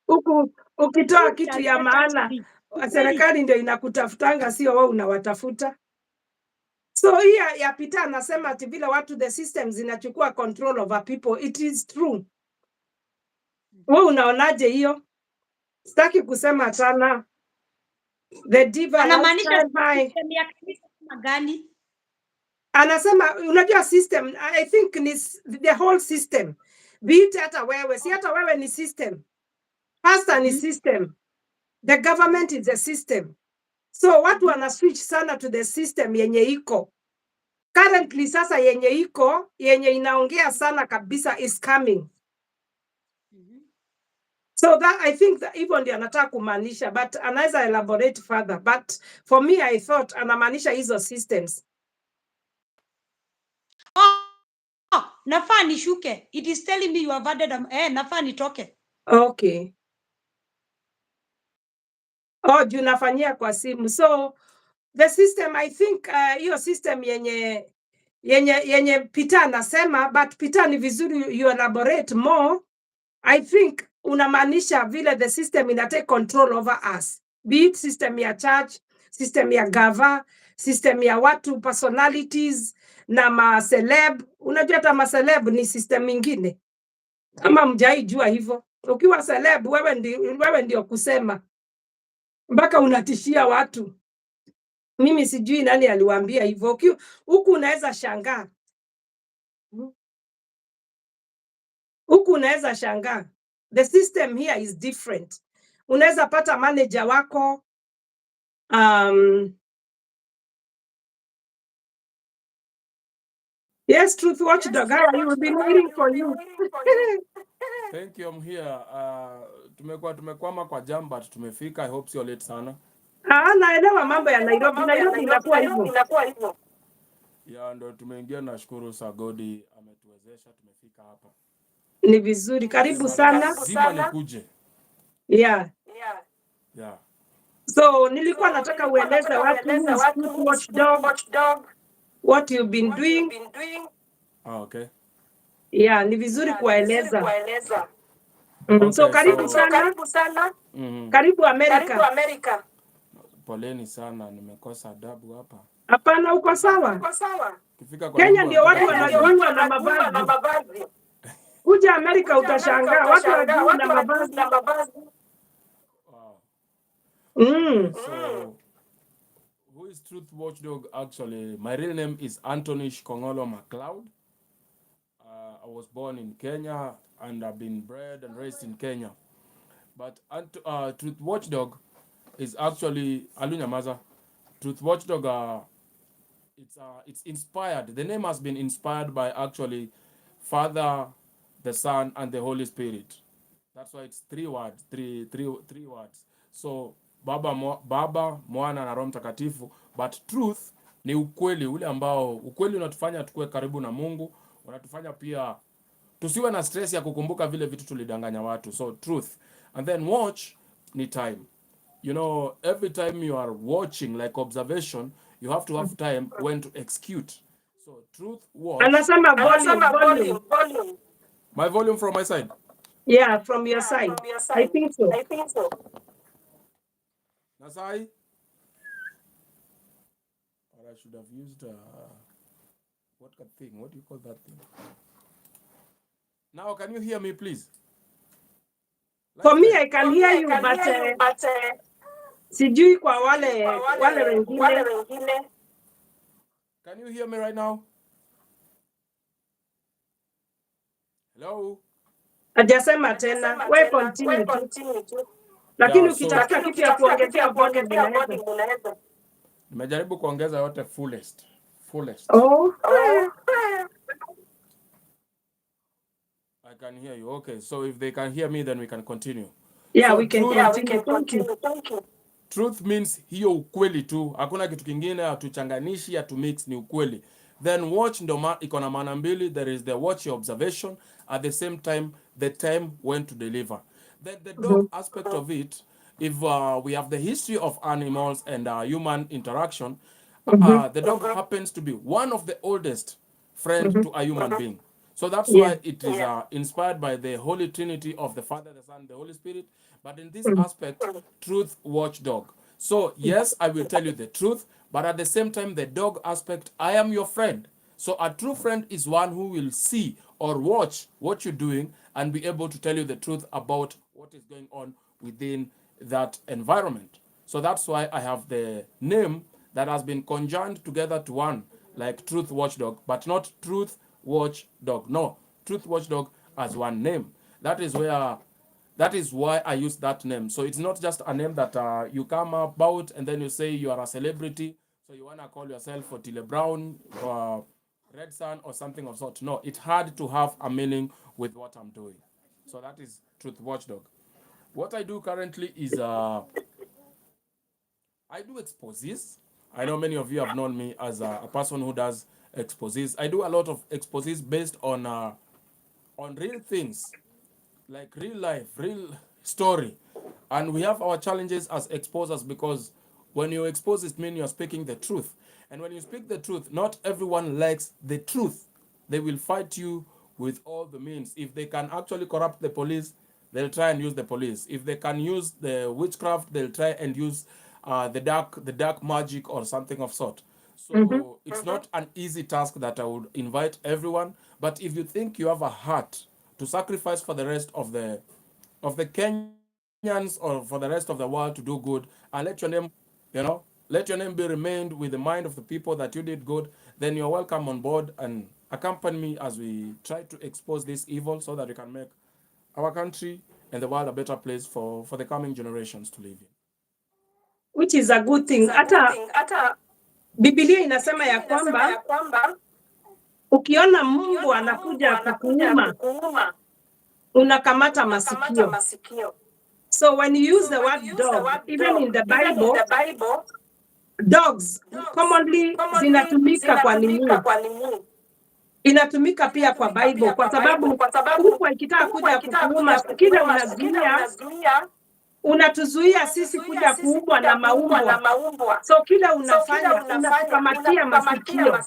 Huku ukitoa kitu ya maana, serikali ndio inakutafutanga, sio wewe unawatafuta. So hii ya Peter anasema ati vile watu the systems zinachukua control over people. It is true. Wewe unaonaje hiyo? Sitaki kusema sana. The diva anamaanisha system ya kanisa gani? Anasema unajua system, I think ni the whole system. Beat hata wewe, si hata wewe ni system. Pastor ni system. The government is a system. So watu wana switch sana to the system yenye iko. Currently sasa yenye iko, yenye inaongea sana kabisa is coming. So that I think that even ndio anataka kumaanisha, but anaweza elaborate further. But for me I thought anamaanisha hizo systems. Nafaa nishuke. It is telling me you have added nafaa nitoke. Okay. Juu nafanyia kwa simu. So the system, I think hiyo system yenye Peter anasema, but Peter ni vizuri you elaborate more. I think unamaanisha vile the system ina take control over us. Be it system ya church, system ya gava, system ya watu personalities na ma-celeb. Unajua hata ma-celeb ni system mingine. Kama mjaijua hivyo. Ukiwa celeb wewe ndio kusema. Mpaka unatishia watu. Mimi sijui nani aliwaambia hivyo. Huku unaweza shangaa. huku unaweza shangaa. The system here is different. Unaweza pata manager wako yes, Truth Watchdog, how are you? We've been waiting for you. Thank you, I'm here. Tumekwama kwa jam but tumefika. I hope sio late sana. Naelewa mambo ya Nairobi. Nairobi inakuwa hivyo. Ya ndo tumeingia, nashukuru Sagodi ametuwezesha tumefika hapa. Ni vizuri, karibu sana. Zima nikuje. Yeah. Yeah. So nilikuwa nataka ueleze watu Truth Watchdog, what you've been doing. Okay. Yeah, ni vizuri kuwaeleza. So karibu sana. Karibu Amerika. Poleni sana, nimekosa adabu hapa. Hapana, uko sawa. Kifika kwa Kenya ndio watu wanajua na mavazi. Kuja Amerika utashangaa watu wanajua na mavazi. Wow. Mm. So, who is Truth Watchdog? Actually, my real name is Anthony Shikongolo MacLeod. I was born in Kenya and I've been bred and raised in Kenya. But Truth Watchdog is actually Alunyamaza. Truth Watchdog, it's inspired. The name has been inspired by actually Father, the Son, and the Holy Spirit. That's why it's three words. Three words. So Baba, Mwana na Roho Mtakatifu. But truth ni ukweli, ule ambao ukweli unatufanya tukue karibu na Mungu, unatufanya pia tusiwe na stress ya kukumbuka vile vitu tulidanganya watu. So truth. And then watch ni time. You know, every time you are watching, like observation, you have to have time when to execute. So truth, watch. Anasema volume. My volume from my side? Yeah, from your side. I think so. Nasai? Or I should have used what thing? What do you call that thing? Now, can you hear me, please? For me, I can hear you, but sijui kwa wale wengine. Can you hear me right now? Hello? Hajasema tena. We continue tu. Lakini ukitafuta kitu ya kuongezea volume unaweza. Nimejaribu kuongeza yote fullest. Oh. I can hear you. Okay, so if they can hear me, then we can continue. Yeah, so we can continue. Thank you. Truth means hiyo ukweli tu. Hakuna kitu kingine, hatuchanganishi, hatumix, ni ukweli. Then watch ndo iko na maana mbili. There is the watch your observation, at the same time the time when to deliver. The dog aspect of it, if we have the history of animals and human interaction, the dog happens to be one of the oldest friend to a human being. So that's why it is inspired by the Holy Trinity of the Father, the Son, the Holy Spirit. But in this aspect, Truth Watchdog. So yes, I will tell you the truth, but at the same time, the dog aspect, I am your friend. So a true friend is one who will see or watch what you're doing and be able to tell you the truth about what is going on within that environment. So that's why I have the name that has been conjoined together to one, like Truth Watchdog, but not Truth Watchdog. No, Truth Watchdog as one name. That is why I use that name. So it's not just a name that you come about and then you say you are a celebrity, so you want to call yourself Otile Brown or Red Sun or something of sort. No, it had to have a meaning with what I'm doing. So that is Truth Watchdog. What I do currently is I do exposes. I know many of you have known me as a person who does exposes. I do a lot of exposes based on real things, like real life, real story. And we have our challenges as exposers, because when you expose it means you're speaking the truth. And when you speak the truth, not everyone likes the truth. They will fight you with all the means. If they can actually corrupt the police, they'll try and use the police. If they can use the witchcraft, they'll try and use the dark magic or something of sort. So it's not an easy task that I would invite everyone. But if you think you have a heart to sacrifice for the rest of the Kenyans or for the rest of the world to do good, and let your name, let your name be remained with the mind of the people that you did good, then you're welcome on board, and accompany me as we try to expose this evil so that we can make our country and the world a better place for the coming generations to live in. Which is a good thing. Hata Biblia inasema ya kwamba ukiona mbwa anakuja kukuuma, unakamata masikio. So when you use the word dog, even in the Bible, dogs commonly zinatumika kwa nini? Inatumika pia kwa Bible kwa sababu mbwa ikitaka kuja kukuuma, kile unazuia, unatuzuia sisi kuja kuumwa na maumbwa. So kile unafanya unakamatia masikio.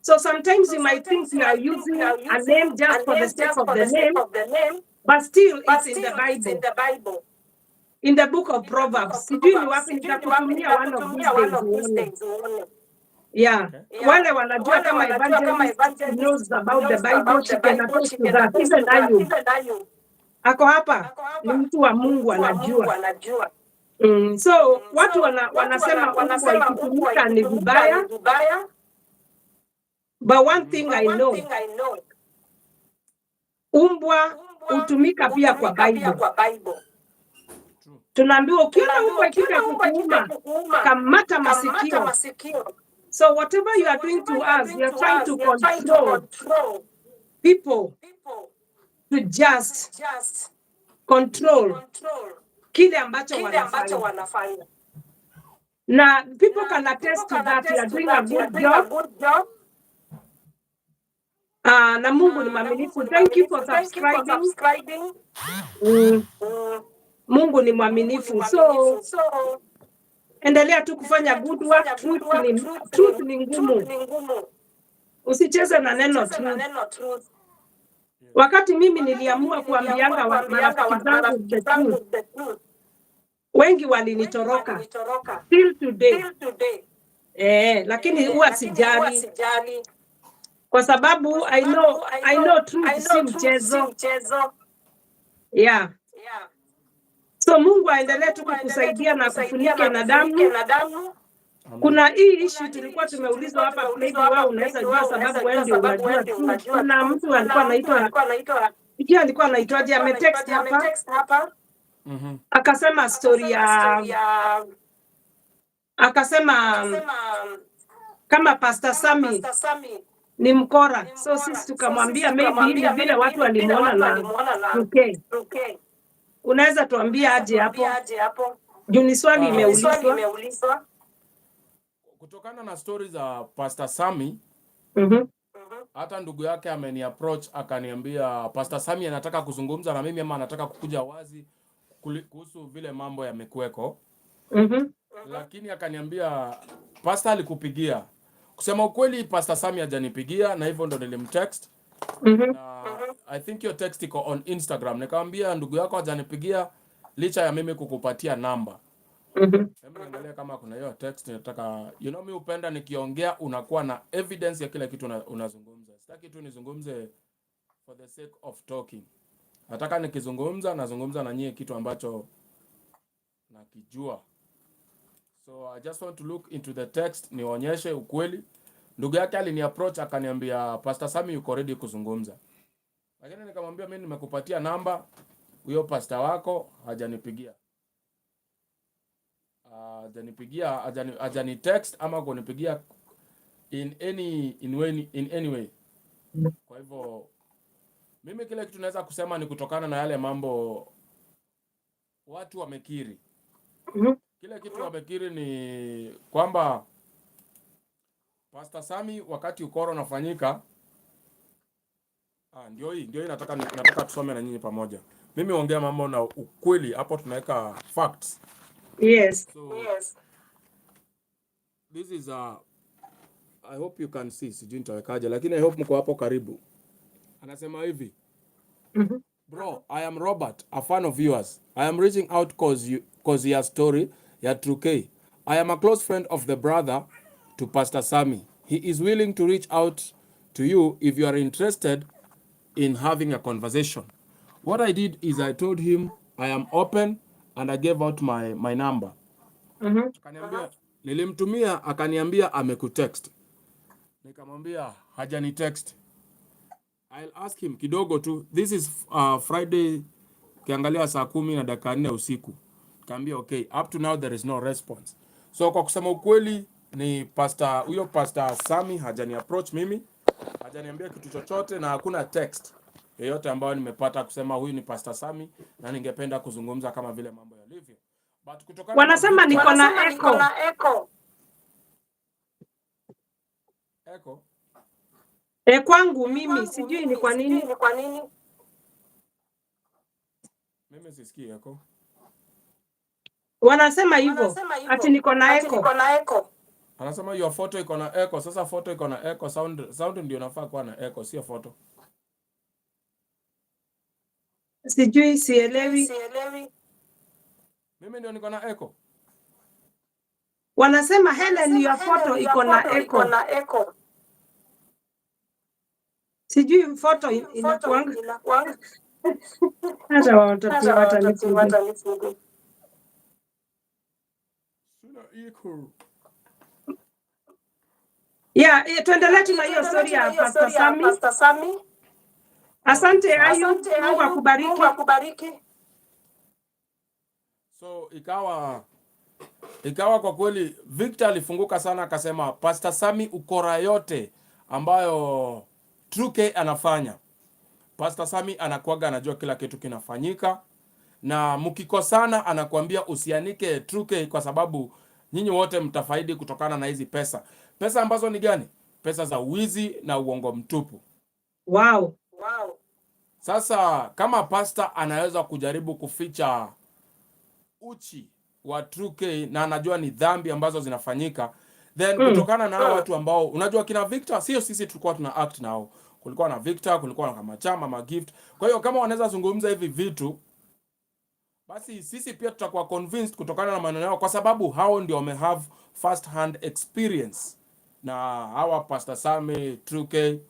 So sometimes you might think you are using a name just for the sake of the name, but still it's in the Bible. In the book of Proverbs. Sijui ni wapi nitakutumia one of these days. Yeah. Wale wanajua kama evangelist knows about the Bible, she can attest to that. Even Ayub. Ako hapa ni mtu wa Mungu anajua. So watu wanasema mbwa ikitumika ni vibaya. But one thing I know, mbwa hutumika pia kwa Bible. Tunaambiwa ukiona mbwa ikija kukuuma, kamata masikio. So whatever you are doing to us, you are trying to control people to just control kile ambacho wanafanya. Na people can attest to that. You are doing a good job. Na Mungu ni mwaminifu. Thank you for subscribing. Mungu ni mwaminifu. So endelea tu kufanya good work. Truth ni ngumu. Usicheze na neno truth. Wakati mimi niliamua kuambianga marafiki zangu the truth, wengi walinitoroka. Till today. Lakini huwa sijali. Kwa sababu I know truth si mchezo. Yeah. So Mungu aendelee tu kukusaidia na kufunike na damu. Kuna hii issue tulikuwa tumeulizwa hapa, maybe wewe unaweza jua sababu wewe ndio unajua tu. Kuna mtu alikuwa anaitwaje, ametext hapa. Akasema story ya akasema kama Pastor Sami ni mkora. So sisi tukamwambia maybe hili vile watu walimuona na okay. Unaweza tuambia aje hapo? Juu ni swali imeulizwa. Kutokana na stories za Pastor Sami, hata ndugu yake ameni approach akaniambia Pastor Sami anataka kuzungumza na mimi ama anataka kukuja wazi kuhusu vile mambo yamekuweko. Lakini akaniambia Pastor alikupigia. Kusema ukweli Pastor Sami hajanipigia na hivyo ndo nilimtext. I think your text iko on Instagram. Nikamwambia ndugu yako hajanipigia licha ya mimi kukupatia namba. Hebu angalia kama kuna hiyo text. Nataka mimi upenda nikiongea unakuwa na evidence ya kila kitu unazungumza. Sitaki tu nizungumze for the sake of talking. Nataka nikizungumza nazungumza na nyie kitu ambacho nakijua. So I just want to look into the text nionyeshe ukweli. Ndugu yake aliniapproach akaniambia Pastor Sami yuko ready kuzungumza. Lakini nikamwambia mimi nimekupatia namba, huyo pastor wako hajanipigia. Hajani text ama kunipigia in any way. Kwa hivyo mimi kile kitu naweza kusema ni kutokana na yale mambo watu wamekiri. Kile kitu wamekiri ni kwamba Pastor Sami wakati ukoro unafanyika ndio hii nataka tusome na nyinyi pamoja. Mimi ongea mambo na ukweli, hapo tunaweka facts. Yes. So, this is I hope you can see, sijui nitawekaje lakini I hope mko hapo karibu. Anasema hivi. Bro, I am Robert, a fan of yours. I am reaching out cause your story ya True K. I am a close friend of the brother to Pastor Sami. He is willing to reach out to you if you are interested in having a conversation. What I did is I told him I am open and I gave out my number. Akaniambia nilimtumia, akaniambia amekutext. Nikamwambia Hajani text. I'll ask him kidogo tu. This is Friday, kiangalia saa 10:04 usiku. Kaambia okay, up to now there is no response. So kwa kusema ukweli ni huyo Pastor Sami hajani approach mimi, hajaniambia kitu chochote na hakuna text yoyote ambayo nimepata kusema huyu ni Pastor Sami na ningependa kuzungumza kama vile mambo yalivyo. But kutokana Wanasema niko na echo. Echo? Kwangu mimi sijui ni kwa nini. Mimi sisikii echo. Wanasema hivyo ati niko na echo. Anasema your photo iko na echo. Sasa photo iko na echo, sound ndio nafaa kuwa na echo, sio photo. Sijui, sielewi. Mimi ndio niko na echo. Wanasema Helen your photo iko na echo. Sijui photo inakuanga. Hata watanifunga. Sina echo. Yeah, tuendelee tu na hiyo story ya Pastor Sami. Asante Ayu, Mungu akubariki. So ikawa kwa kweli Victor alifunguka sana akasema Pastor Sami ukora yote ambayo Truke anafanya. Pastor Sami anakuaga anajua kila kitu kinafanyika na mkikosana anakuambia usianike Truke kwa sababu nyinyi wote mtafaidi kutokana na hizi pesa. Pesa ambazo ni gani? Pesa za wizi na uongo mtupu. Wow. Sasa kama pastor anaweza kujaribu kuficha uchi wa Truke na anajua ni dhambi ambazo zinafanyika, then kutokana na watu ambao unajua kina Victor, sio sisi tulikuwa tuna act nao. Kulikuwa na Victor, kulikuwa na kama chama ma gift. Kwa hiyo kama wanaweza zungumza hivi vitu, basi sisi pia tutakuwa convinced kutokana na maneno yao kwa sababu hao ndio have first hand experience na hawa Pastor Sami, Truke.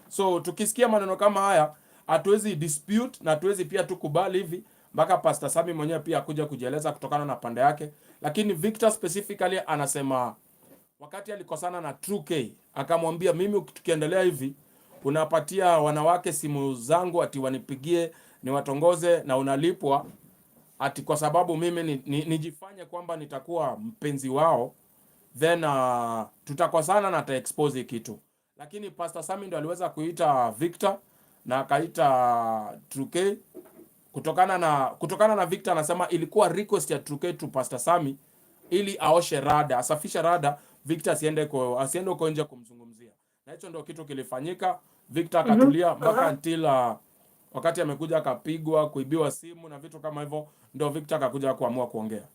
So tukisikia maneno kama haya hatuwezi dispute na hatuwezi pia tukubali hivi mpaka Pastor Sami mwenyewe pia akuja kujieleza kutokana na pande yake. Lakini Victor specifically anasema wakati alikosana na Truke akamwambia mimi tukiendelea hivi unapatia wanawake simu zangu ati wanipigie niwatongoze na unalipwa ati kwa sababu mimi nijifanye kwamba nitakuwa mpenzi wao, then tutakosana na expose kitu. Lakini Pastor Sami ndo aliweza kuita Victor na akaita Truke kutokana na Victor anasema ilikuwa request ya Truke to Pastor Sami ili aoshe rada, asafishe rada, Victor asiende uko nje kumzungumzia. Na hicho ndio kitu kilifanyika. Victor akatulia mpaka until wakati amekuja akapigwa, kuibiwa simu na vitu kama hivyo, ndio Victor akakuja kuamua kuongea.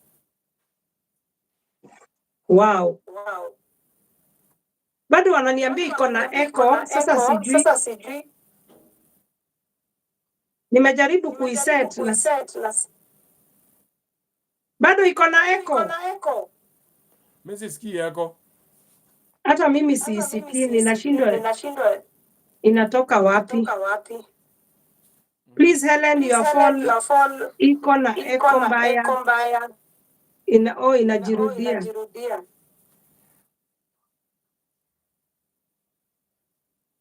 Wow. Bado wananiambia iko na echo, sasa sijui. Nimejaribu kuiset bado iko na echo. Mimi sisikii echo. Hata mimi sisikii, ninashindwa inatoka wapi. Please Helen, your phone iko na echo mbaya. Inajirudia.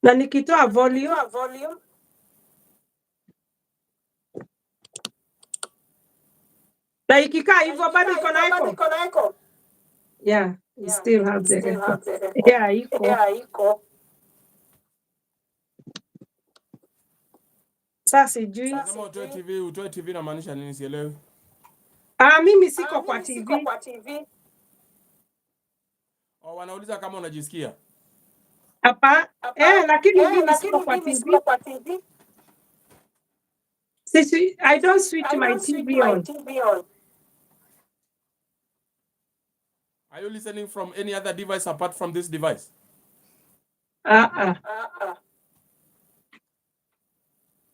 Na nikitoa volume na ikikaa hivyo bado iko na echo. Yeah, you still have the echo. Yeah, iko. Sasa sijui. Kama utoe TV na maanisha nini sielewi. Mimi siko kwa TV. Wanauliza kama unajisikia. Hapa lakini mimi siko kwa TV. I don't switch my TV on. Are you listening from any other device apart from this device?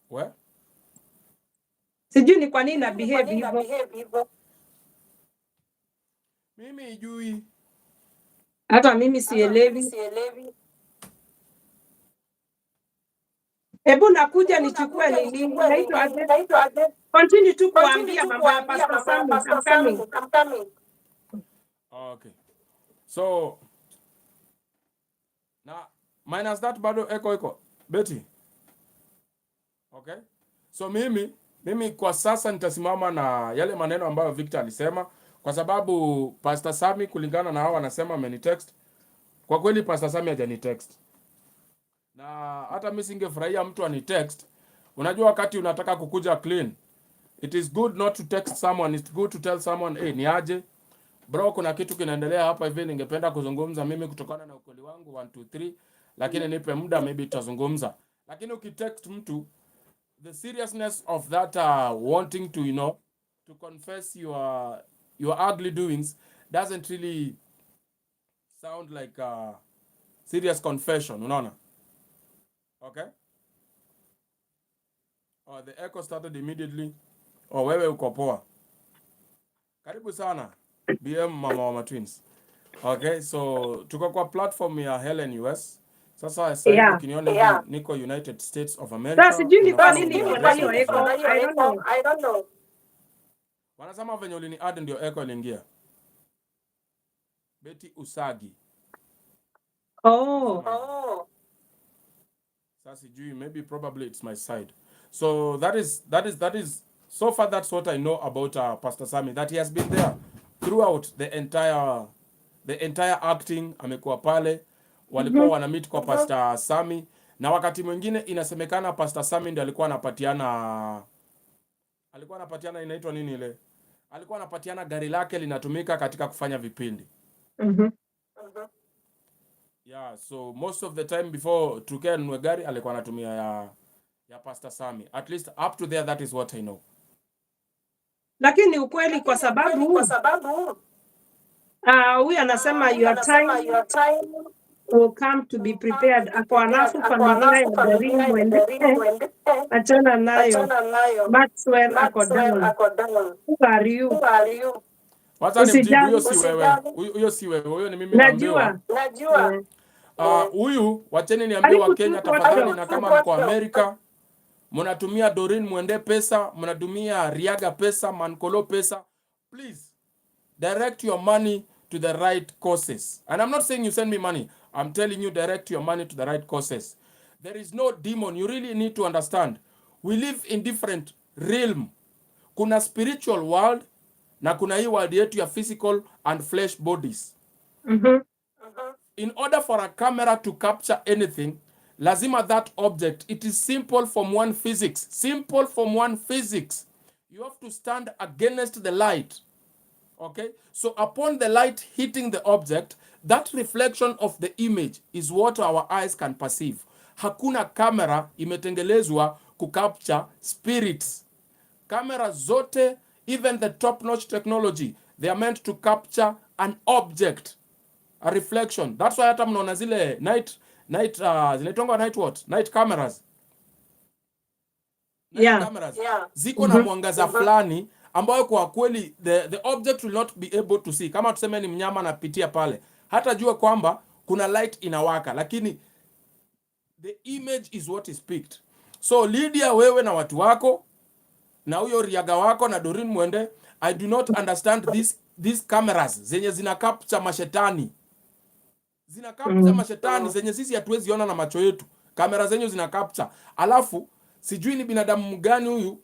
Where? Sijui ni kwa nini na behave hivyo. Mimi hujui. Hata mimi sielewi. Hebu nakuja nichukue nini? Naitwa aje? Continue tu kuambia mambo ya Pastor Sami. I'm coming. Okay. So minus that bado eko Betty. Okay, so mimi kwa sasa nitasimama na yale maneno ambayo Victor alisema, kwa sababu Pastor Sami kulingana na hao anasema amenitext. Kwa kweli Pastor Sami hajanitext, na hata mimi singefurahia mtu anitext. Unajua wakati unataka kukuja clean, it is good not to text someone, it's good to tell someone, hey, ni aje bro, kuna kitu kinaendelea hapa hivi, ningependa kuzungumza mimi kutokana na ukweli wangu 1 2 3, lakini nipe muda, maybe tutazungumza. Lakini ukitext mtu, the seriousness of that wanting to, you know, to confess your ugly doings doesn't really sound like a serious confession, unaona? Okay? The echo started immediately. Wewe uko poa. Karibu sana BM Mama wa Twins. Okay, so tuko kwa platform ya Helen US. Sasa sasa hivi ukiniona niko United States of America. Sasa sijui ni kwa nini hiyo echo. I don't know. Wanasema venye ulini add ndio echo iliingia. Betty Usagi. Oh. Sasa sijui, maybe probably it's my side. So that is so far that's what I know about Pastor Sami, that he has been there throughout the entire acting. Amekuwa pale, walikuwa wana meet kwa Pastor Sami, na wakati mwingine inasemekana Pastor Sami ndiye alikuwa anapatiana inaitwa nini ile, alikuwa anapatiana gari lake linatumika katika kufanya vipindi. Yeah, so most of the time before Tuke anunue gari alikuwa anatumia ya Pastor Sami. At least up to there, that is what I know. Lakini ukweli kwa sababu huyu anasema your time will come to be prepared. Ako anafu familia ya Doreen Mwende, achana nayo. Maxwell ako down. Who are you? Wacha nimjibu, huyo si wewe. Huyo si wewe. Huyo ni mimi naambiwa. Najua. Huyu wacheni niambie wa Kenya tafadhali, na kama mko America mnatumia Doreen Mwende pesa, mnatumia Riaga pesa, Mankolo pesa, please direct your money to the right causes. And I'm not saying you send me money. I'm telling you, direct your money to the right causes. There is no demon. You really need to understand. We live in different realm. Kuna spiritual world na kuna hii world yetu ya physical and flesh bodies. In order for a camera to capture anything, lazima that object, it is simple from one physics. Simple from one physics. You have to stand against the light. Okay? So upon the light hitting the object, that reflection of the image is what our eyes can perceive. Hakuna camera imetengelezwa kucapture spirits. Camera zote, even the top-notch technology, they are meant to capture an object, a reflection. That's why hata mnaona zile zinaitwa night cameras. Cameras. Ziko na mwangaza fulani ambayo kwa kweli the object will not be able to see. Kama tuseme ni mnyama anapitia pale, hata jua kwamba kuna light inawaka, lakini the image is what is picked. So Lydia, wewe na watu wako na huyo Riaga wako na Doreen Mwende, I do not understand these cameras zenye zina capture mashetani. Zina capture mashetani zenye sisi hatuwezi ona na macho yetu. Kamera zenyu zina capture. Alafu sijui ni binadamu gani huyu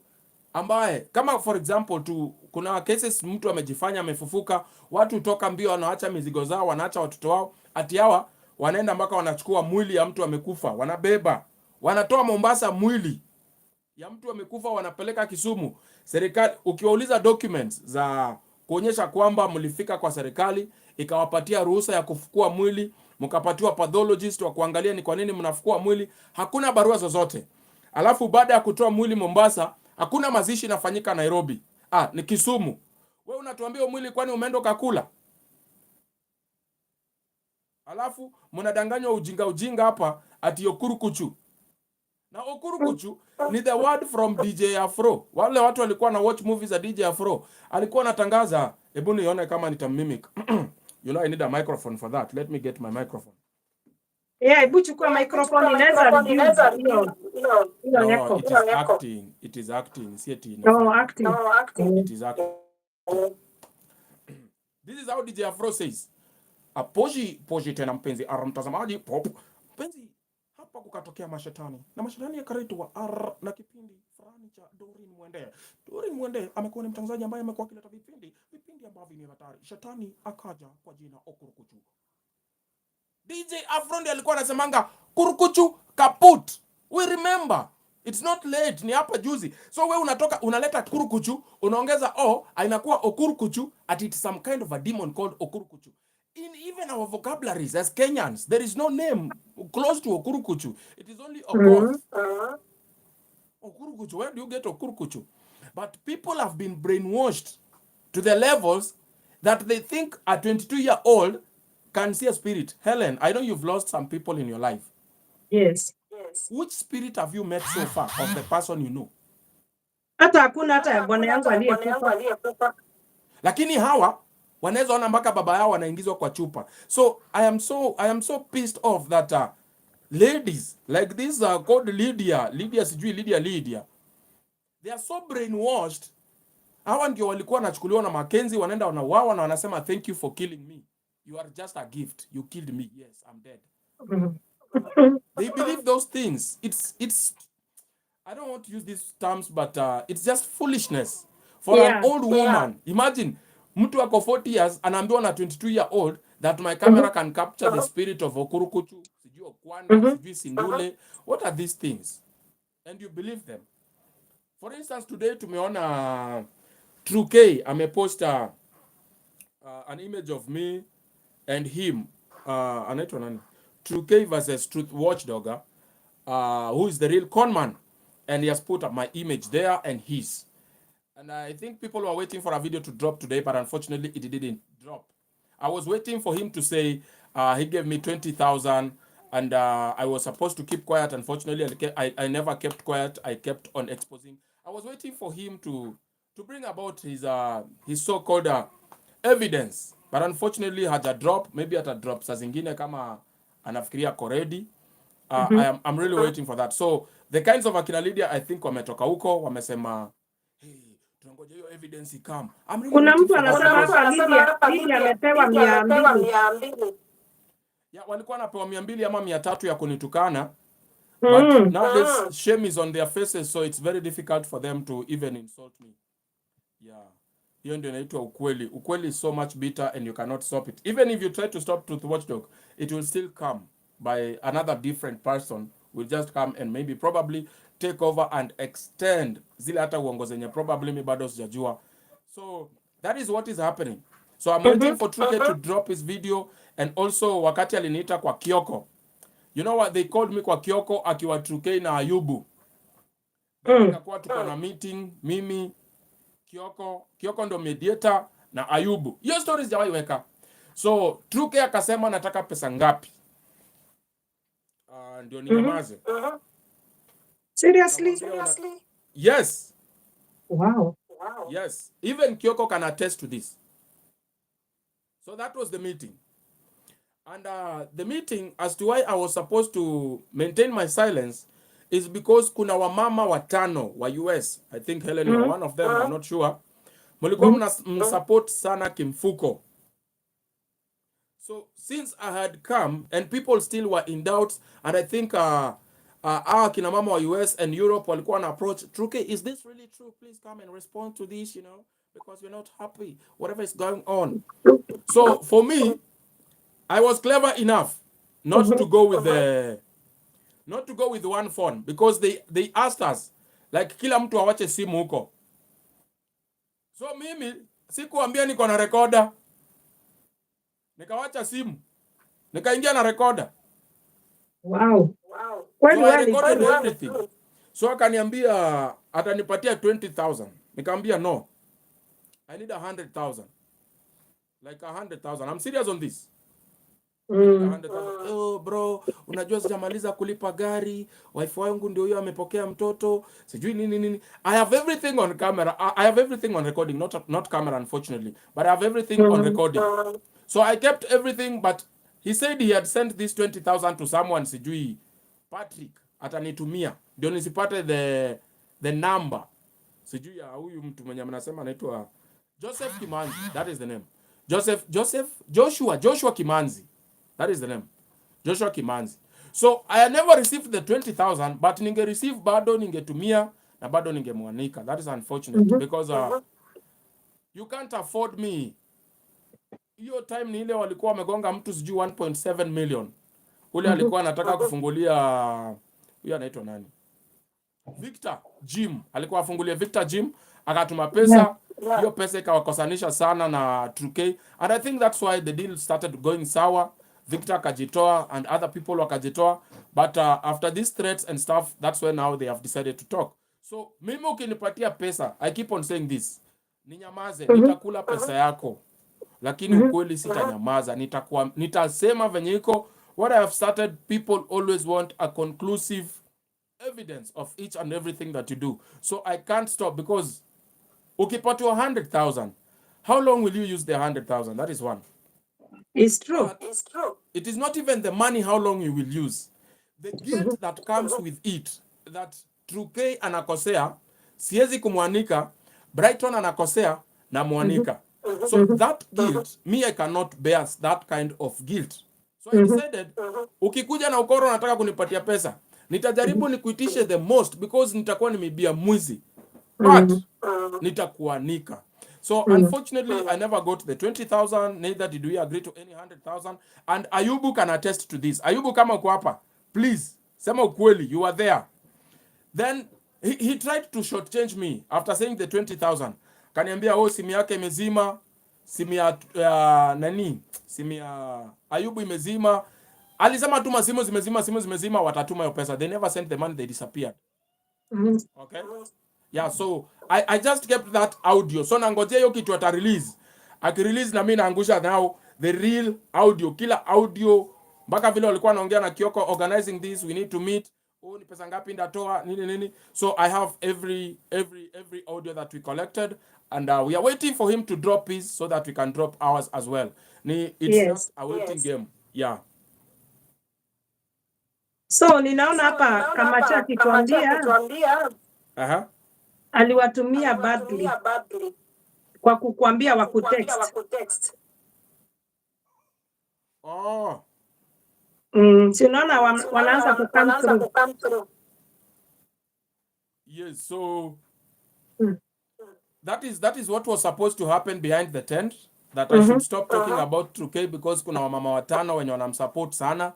ambaye, kama for example kuna cases mtu amejifanya amefufuka, watu toka mbio wanaacha mizigo zao, wanaacha watoto wao, ati hawa wanaenda mpaka wanachukua mwili ya mtu amekufa, wanabeba, wanatoa Mombasa mwili ya mtu amekufa, wanapeleka Kisumu. Serikali ukiwauliza documents za kuonyesha kwamba mlifika kwa serikali ikawapatia ruhusa ya kufukua mwili, mkapatiwa pathologist wa kuangalia ni kwa nini mnafukua mwili, hakuna barua zozote. Alafu baada ya kutoa mwili Mombasa, hakuna mazishi inafanyika Nairobi. Ni Kisumu. Wewe unatuambia mwili kwani umeenda kakula? Alafu mnadanganywa ujinga hapa ati okurukuchu. Na okurukuchu ni the word from DJ Afro. Wale watu walikuwa na watch movies za DJ Afro. Alikuwa anatangaza, hebu nione kama nitamimic. You know I need a microphone for that. Let me get my microphone. Hebu chukua microphone inaweza hiyo. No, it is acting. It is acting. See it in. No, acting. It is acting. This is how DJ Afro says. Poji tena mpenzi mtazamaji, Wapenzi, hapa kukatokea mashetani. Na mashetani yakaitwa na kipindi fulani cha Doreen Mwende. Doreen Mwende amekuwa ni mtangazaji ambaye amekuwa akileta vipindi ambavyo ni hatari. Shetani akaja kwa jina Okurukuchu. DJ Afrondi alikuwa anasemanga kurukuchu kaput. We remember. It's not late, ni hapa juzi. So we unatoka unaleta kurukuchu, unaongeza inakuwa okurukuchu, at it's some kind of a demon called okurukuchu. In even our vocabularies as Kenyans, there is no name close to okurukuchu. It is only okoth. Okurukuchu, where do you get okurukuchu? But people have been brainwashed to the levels that they think a 22-year-old can see a spirit. Helen, I know you've lost some people in your life. Yes. Which spirit have you met so far of the person you know? Hata hakuna hata ya bwana yangu aliyekufa. Lakini hawa wanaweza ona mpaka baba yao wanaingizwa kwa chupa. So I am so pissed off that ladies like this called Lydia sijui Lydia. They are so brainwashed. Hawa ndio walikuwa wanachukuliwa na Mackenzie, wanaenda wanauawa na wanasema thank you for killing me. You are just a gift. You killed me. Yes, I'm dead. They believe those things. It's I don't want to use these terms, but it's just foolishness for an old woman. Imagine mtu ako 40 years anaambiwa na 22-year-old that my camera can capture the spirit of Okurukuchu, sijui Okwanda, sijui Sindule. What are these things? And you believe them. For instance, today tumeona True K ameposta an image of me and him. Anaitwa nani? True K versus Truth Watchdog, who is the real conman, and he has put up my image there and his. And I think people were waiting for a video to drop today, but unfortunately it didn't drop. I was waiting for him to say he gave me 20,000, and I was supposed to keep quiet. Unfortunately, I never kept quiet. I kept on exposing. I was waiting for him to bring about his so-called evidence, but unfortunately haja drop. Maybe ata drop saa zingine kama anafikiria already. I'm really waiting for that. So the kinds of akina Lydia, I think wametoka huko wamesema hey, tunangoja hiyo evidence ikam. Kuna mtu anasema hapa Lydia amepewa 200. Yeah, walikuwa wanapewa 200 ama 300 ya kunitukana. But nowadays shame is on their faces, so it's very difficult for them to even insult me. Yeah. Hiyo ndio inaitwa ukweli. Ukweli is so much bitter and you cannot stop it. Even if you try to stop Truth Watchdog, it will still come by another different person. Will just come and maybe probably take over and extend zile hata uongo zenye probably mi bado sijajua. So that is what is happening. So I'm waiting for Truke to drop his video, and also wakati aliniita kwa Kioko. You know what they called me kwa Kioko akiwa Truke na Ayubu. Nikakuwa tuko na meeting mimi Kioko ndo mediator na Ayubu. Hiyo stories jawahi weka. So Truke akasema nataka pesa ngapi? Ndio ninyamaze. Seriously? Yes. Wow. Yes. Even Kioko can attest to this. So that was the meeting. And the meeting, as to why I was supposed to maintain my silence, is because kuna wamama watano wa US. I think Helen was one of them, I'm not sure. Mulikuwa msupport sana kimfuko. So since I had come and people still were in doubt, and I think kina mama wa US and Europe walikuwa na approach, Truke, is this really true? Please come and respond to this, you know, because we're not happy, whatever is going on. So for me, I was clever enough not to go with one phone, because they asked us like kila mtu awache simu huko. So mimi sikuambia niko na recorder. Nikawacha simu. Nikaingia na recorder. Wow. So I recorded everything. So akaniambia atanipatia 20,000. Nikamwambia no. I need 100,000. Like 100,000. I'm serious on this. 100,000. Oh bro, unajua sijamaliza kulipa gari, wife wangu ndio huyo amepokea mtoto, sijui nini. I have everything on camera. I have everything on recording, not camera unfortunately, but I have everything on recording. So I kept everything, but he said he had sent this 20,000 to someone, sijui Patrick atanitumia ndio nisipate the number, sijui ya huyu mtu mwenye mnasema anaitwa Joseph Kimanzi. That is the name. Joshua Kimanzi. That is the name. Joshua Kimanzi. So I never received the 20,000, but ninge receive bado ningetumia na bado ningemwanika. That is unfortunate because you can't afford me. Hiyo time ni ile walikuwa wamegonga mtu sijui 1.7 million. Ule alikuwa anataka kufungulia, huyo anaitwa nani? Victor Gym. Alikuwa afungulia Victor Gym, akatuma pesa. Hiyo pesa ikawakosanisha sana na 2K. And I think that's why the deal started going sour. Victor akajitoa and other people wakajitoa. But after these threats and stuff, that's why now they have decided to talk. So mimi ukinipatia pesa, I keep on saying this. Ninyamaze, nitakula pesa yako. Lakini ukweli sitanyamaza. Nitasema venye iko. What I have started, people always want a conclusive evidence of each and everything that you do. So I can't stop because ukipatiwa 100,000, how long will you use the 100,000? That is one. It's true. But it is not even the money how long you will use. The guilt that comes with it, that 2K anakosea, siezi kumwanika, Brighton anakosea, na mwanika. So that guilt, me I cannot bear that kind of guilt. So I decided, ukikuja na ukoro nataka kunipatia pesa, nitajaribu nikuitishe the most because nitakuwa nimebia mwizi. But nitakuanika. So unfortunately, I never got the 20,000, neither did we agree to any 100,000. And Ayubu can attest to this. Ayubu kama uko hapa, please, sema ukweli, you are there. Then he tried to shortchange me after saying the 20,000. Kaniambia simu yake imezima, simu ya simu ya Ayubu imezima. Alisema tu simu zimezima, watatuma hiyo pesa. They never sent the money, they disappeared. Okay? Yeah, so I just kept that audio. So nangojea hiyo kitu ata release. Aki-release na mimi naangusha now the real audio, kila audio mpaka vile walikuwa wanaongea na Kioko organizing this, we need to meet. Ni pesa ngapi ndatoa nini. So I have every audio that we collected and we are waiting for him to drop his so that we can drop ours as well. It's just a waiting game. Yeah. So ninaona hapa Kamacha akituambia aliwatumia badly kwa kukuambia wakutext. Si unaona wanaanza kukam through. Yes, so that is what was supposed to happen behind the tent, that I should stop talking about 2K because kuna wamama watano wenye wanamsupport sana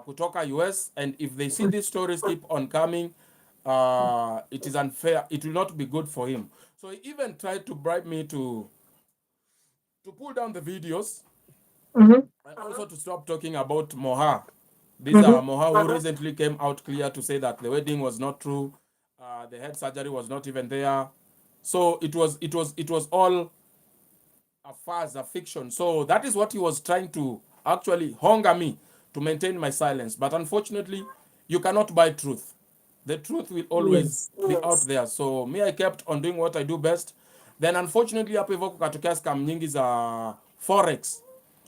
kutoka US, and if they see these stories keep on coming, it is unfair. It will not be good for him. So he even tried to bribe me to pull down the videos and also to stop talking about Moha. These are Moha who recently came out clear to say that the wedding was not true, the head surgery was not even there. So it was all a farce, a fiction. So that is what he was trying to actually hunger me to maintain my silence. But unfortunately, you cannot buy truth. The truth will always be out there. So me, I kept on doing what I do best. Then unfortunately, hapo hivyo kukatokea scam nyingi za forex.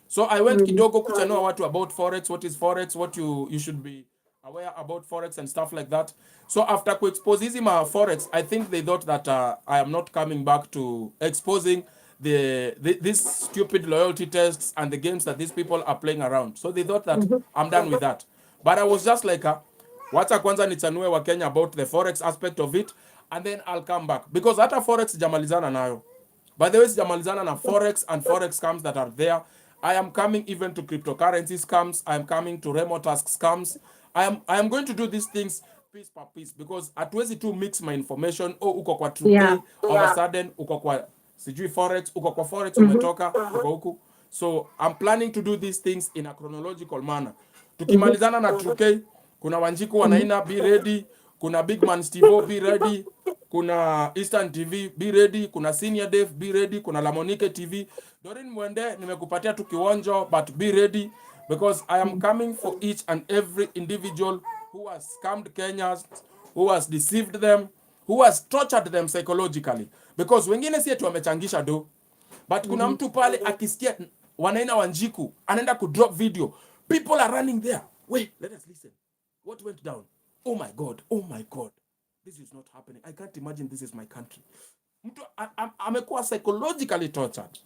So I went kidogo kuchanua watu about forex, what is forex, what you should be aware about forex and stuff like that. So after ku-expose hizi ma forex, I think they thought that I am not coming back to exposing these stupid loyalty tests and the games that these people are playing around. So they thought that I'm done with that. But I was just like, wacha kwanza nichanue wa Kenya about the forex aspect of it, and then I'll come back. Because hata forex sijamalizana nayo. By the way, sijamalizana na forex and forex scams that are there. I am coming even to cryptocurrency scams. I am coming to remote task scams. I am going to do these things piece per piece because hatuwezi tu mix my information. Uko kwa 2K, all of a sudden uko kwa sijui forex, uko kwa forex umetoka uko huku. So I'm planning to do these things in a chronological manner. Tukimalizana na 2K, kuna Wanjiku Wanaina, be ready. Kuna Big Man Steve, be ready. Kuna Eastern TV, be ready. Kuna Senior Dave, be ready. Kuna Lamonike TV. Doreen Mwende, nimekupatia tu kiwonjo, but be ready because I am coming for each and every individual who has scammed Kenyans, who has deceived them, who has tortured them psychologically. Because wengine si eti wamechangisha do, but kuna mtu pale akisikia Wanaina Wanjiku anaenda ku drop video. People are running there. Wait, let us listen. What went down? Oh my God. Oh my God. This is not happening. I can't imagine this is my country. Mtu amekuwa psychologically tortured.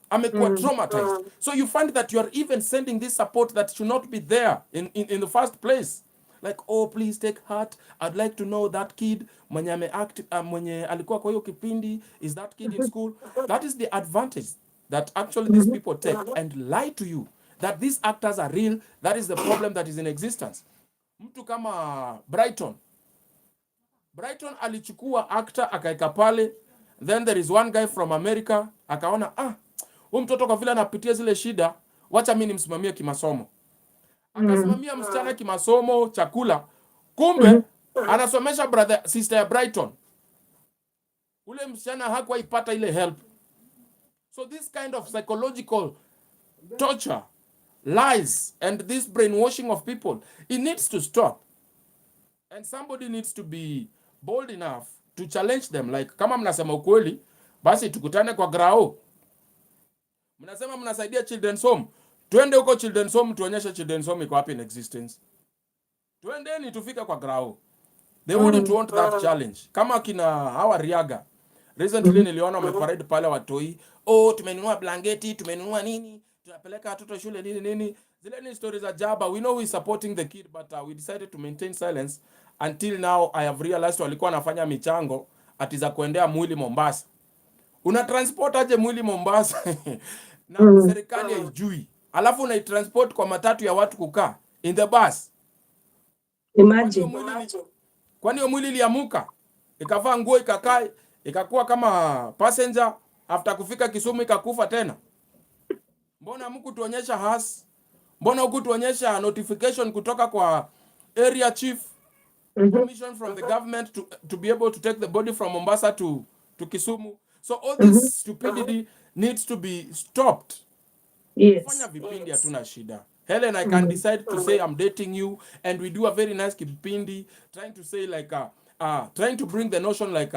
amekuwa traumatized. So you find that you are even sending this support that should not be there in the first place. Like, oh, please take heart. I'd like to know that kid mwenye ameact mwenye alikuwa kwa hiyo kipindi, is that kid in school? That is the advantage that actually these people take and lie to you that these actors are real. That is the problem that is in existence. Mtu kama Brighton alichukua actor akaeka pale, then there is one guy from America akaona, huyu mtoto kwa vile anapitia zile shida, wacha mimi nimsimamie kimasomo. Akasimamia msichana kimasomo, chakula, kumbe anasomesha sister ya Brighton. Ule msichana hakuwa ipata ile help. So this kind of psychological torture, lies, and this brainwashing of people, it needs to stop. And somebody needs to be bold enough to challenge them. Like, kama mnasema ukweli, basi tukutane kwa grao. Mnasema mnasaidia children's home, twende huko children's home, tuonyeshe children's home iko wapi in existence. Twendeni tufika kwa grao. They wouldn't want that challenge. Kama kina hawa Riaga. Recently niliona wameparade pale watoi. Oh, tumenunua blanketi, tumenunua nini, tunapeleka watoto shule nini. Zile ni stories za jaba. We know we supporting the kid, but we decided to maintain silence until now. I have realized walikuwa wanafanya michango ati za kuendea mwili Mombasa. Una transport aje mwili Mombasa na serikali haijui. Alafu una transport kwa matatu ya watu kukaa in the bus. Imagine. Kwani hiyo mwili iliamuka, ikavaa nguo, ikakaa, ikakuwa kama passenger, after kufika Kisumu ikakufa tena? Mbona hamkutuonyesha has? Mbona hukutuonyesha notification kutoka kwa area chief, permission from the government to be able to take the body from Mombasa to Kisumu? So all this stupidity needs to be stopped. Yes. Fanya vipindi hatuna shida. Helen, I can decide to say I'm dating you, and we do a very nice kipindi, trying to say like trying to bring the notion like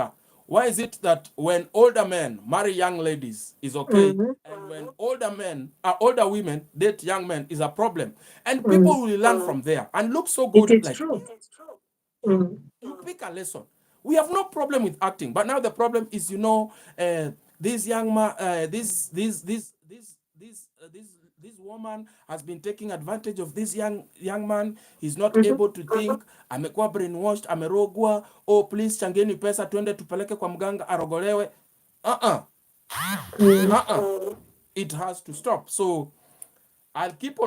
why is it that when older men marry young ladies is okay, and when older women date young men is a problem, and people will learn from there and look so good. It is like true. You pick a lesson. We have no problem with acting, but now the problem is, this young man, this woman has been taking advantage of this young man. He's not able to think. Amekuwa brainwashed, amerogwa. Oh, please changeni pesa tuende tupeleke kwa mganga arogolewe. It has to stop. So I'll keep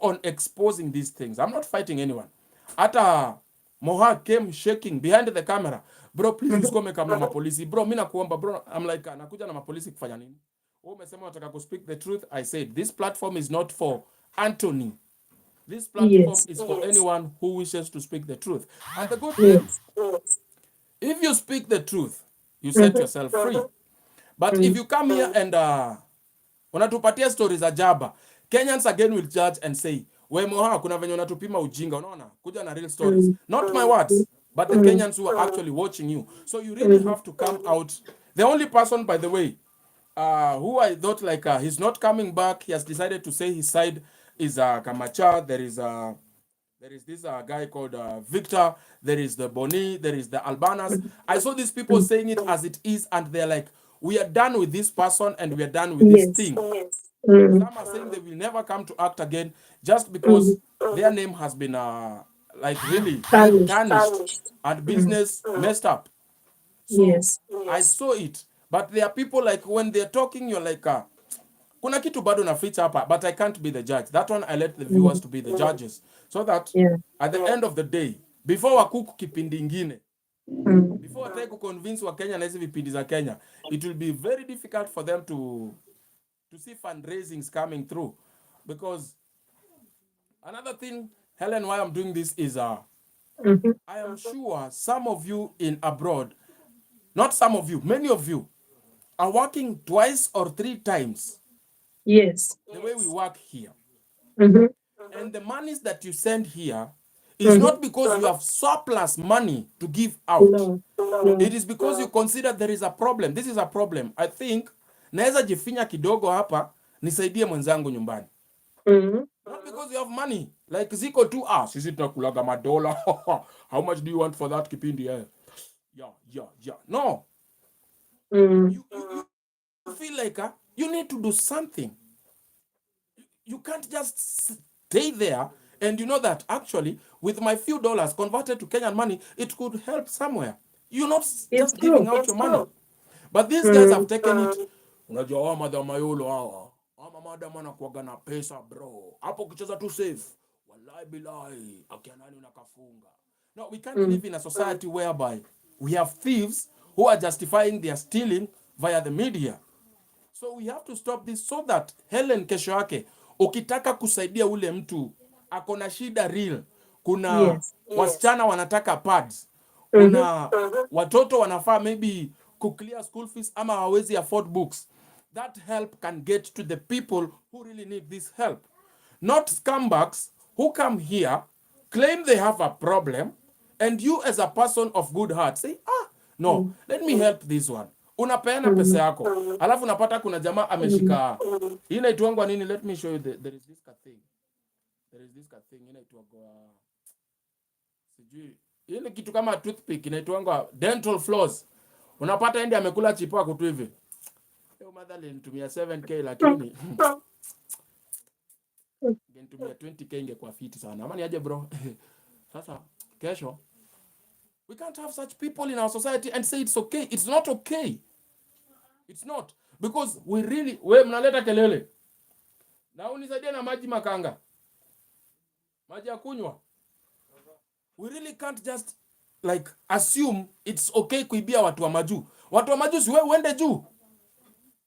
on exposing these things. I'm not fighting anyone. Hata Moha came shaking behind the camera. Bro, please usikome kama mapolisi. Bro, mimi nakuomba bro. I'm like, nakuja na mapolisi kufanya nini? Umesema unataka ku speak the truth. I said this platform is not for Anthony. This platform is for anyone who wishes to speak the truth. And the good thing, if you speak the truth, you set yourself free. But if you come here and unatupatia stories za jaba, Kenyans again will judge and say, we Moha, kuna venye unatupima ujinga, unaona? Kuja na real stories. Not my words, but the Kenyans who are actually watching you. So you really have to come out. The only person, by the way, who I thought like he's not coming back, he has decided to say his side, is Kamacha. There is this guy called Victor. There is the Boni. There is the Albanas. I saw these people saying it as it is, and they're like, we are done with this person and we are done with this thing. Some are saying they will never come to act again just because their name has been like really tarnished and business messed up. So I saw it. But there are people like when they're talking, you're like, kuna kitu bado naficha hapa, but I can't be the judge. That one I let the viewers to be the judges. So that at the end of the day, before wakuku kipindi ingine, before watake kuconvince wa Kenya na hizi vipindi za Kenya, it will be very difficult for them to see fundraisings coming through. Because another thing, Helen, why I'm doing this is I am sure some of you in abroad, not some of you, many of you, are working twice or 3 times the way we work here. And the monies that you send here is not because you have surplus money to give out. It is because you consider there is a problem. This is a problem. I think naweza jifinya kidogo hapa nisaidie mwenzangu nyumbani. Not because you have money. Like ziko tu sisi tunakulaga madola. How much do you want for that kipindi? Yeah. No. You feel like You need to do something. You can't just stay there and you know that actually with my few dollars converted to Kenyan money, it could help somewhere. You're not just giving out your money. But these guys have taken it. Unajua wa madam mayolo hawa. Ama madam anakuaga na pesa bro. Hapo ukicheza tu safe. Wallahi billahi. Akianani unakafunga. No, we can't live in a society whereby we have thieves who are justifying their stealing via the media. So we have to stop this so that Helen kesho yake ukitaka kusaidia ule mtu akona shida real, kuna wasichana wanataka pads, kuna watoto wanafaa maybe clear school fees ama hawezi afford books, that help can get to the people who really need this help, not scumbags who come here claim they have a problem and you as a person of good heart say no, let me help this one. Unapeana pesa yako alafu unapata kuna jamaa ameshika hii inaitwa nini, let me show you there is this thing inaitwa sijui ile kitu kama toothpick inaitwa dental floss. Unapata ndi amekula chipo kutu hivi, leo madhali nitumia 7k lakini nitumia 20k ingekuwa fiti sana. Ama ni aje bro? Sasa kesho we can't have such people in our society and say it's okay. It's not okay. It's not. Because we really, we mnaleta kelele. Na unisaidia na maji makanga. Maji ya kunywa. We really can't just like assume it's okay kuibia watu wa maju. Watu wa maju si wewe uende juu.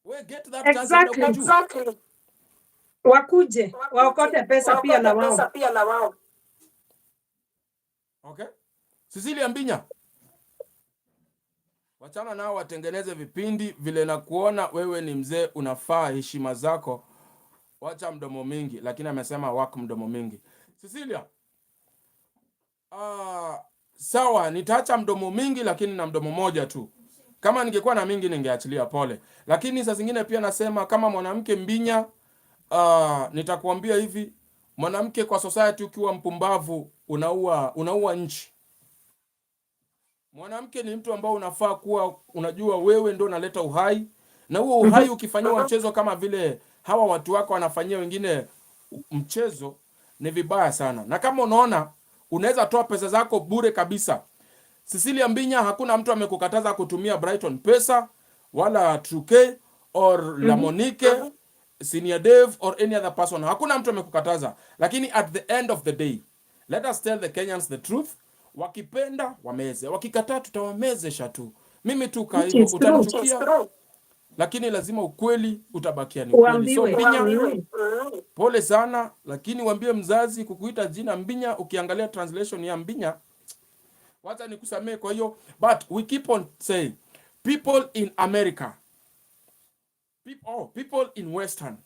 We get that chance na uko juu. Exactly. Wakuje, waokote pesa pia na wao. Okay? Cecilia Mbinya. Wachana nao watengeneze vipindi vile na kuona wewe ni mzee unafaa heshima zako. Wacha mdomo mingi, lakini amesema wako mdomo mingi. Cecilia. Sawa, nitaacha mdomo mingi lakini na mdomo moja tu. Kama ningekuwa na mingi ningeachilia pole. Lakini saa zingine pia nasema kama mwanamke Mbinya, nitakuambia hivi, mwanamke kwa society ukiwa mpumbavu unaua nchi. Mwanamke ni mtu ambao unafaa kuwa unajua wewe ndio unaleta uhai, na huo uhai ukifanywa mchezo kama vile hawa watu wako wanafanyia wengine mchezo ni vibaya sana. Na kama unaona unaweza toa pesa zako bure kabisa. Cecilia Mbinya, hakuna mtu amekukataza kutumia Brighton pesa wala Truke or La Monique, Senior Dave or any other person. Hakuna mtu amekukataza. Lakini at the end of the day, let us tell the Kenyans the truth. Wakipenda wameze, wakikataa tutawamezesha tu. Mimi tu hivyo utanichukia, lakini lazima ukweli utabakia ni ukweli. So Mbinya, pole sana, lakini waambie mzazi kukuita jina Mbinya, ukiangalia translation ya Mbinya, wacha nikusamee kwa hiyo. But we keep on saying people in America, people in Western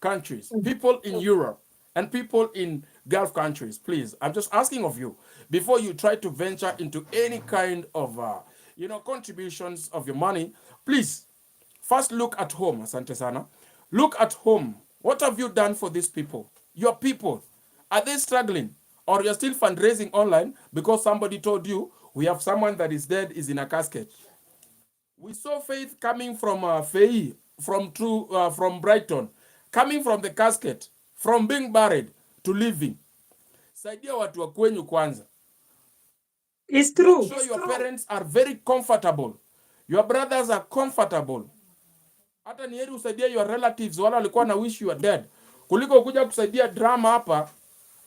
countries, people in Europe, and people in Gulf countries, please, I'm just asking of you, before you try to venture into any kind of, contributions of your money, please, first look at home. Asante sana. Look at home. What have you done for these people? Your people. Are they struggling? Or you're still fundraising online because somebody told you we have someone that is dead, is in a casket? We saw Faith coming from Fei, from Brighton, coming from the casket, from being buried to living. Saidia watu wa kwenyu kwanza. It's true. Make sure your parents are very comfortable. Your brothers are comfortable. Hata ni heri usaidia your relatives wala walikuwa na wish you are dead, kuliko kuja kusaidia drama hapa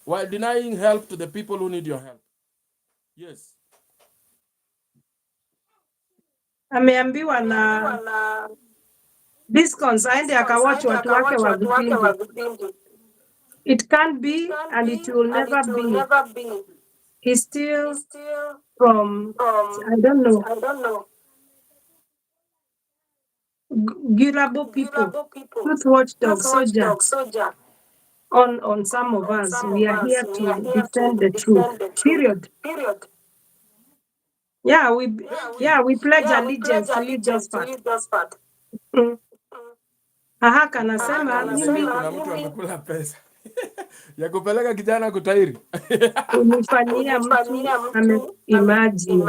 while denying help to the people who need your help. Yes. Ameambiwa na Discons aende akawatch watu wake wa vipindi. It can't be and it will never be. He's still from I don't know. Durable people. Truth watchdog soldier. On some of us, we are here to defend the truth. Period. Yeah, we pledge allegiance to you, Josephat. Ahaka anasema mimi kuna mtu amekula pesa ya kupeleka kijana kutairi. Umefanyia mtu imagine.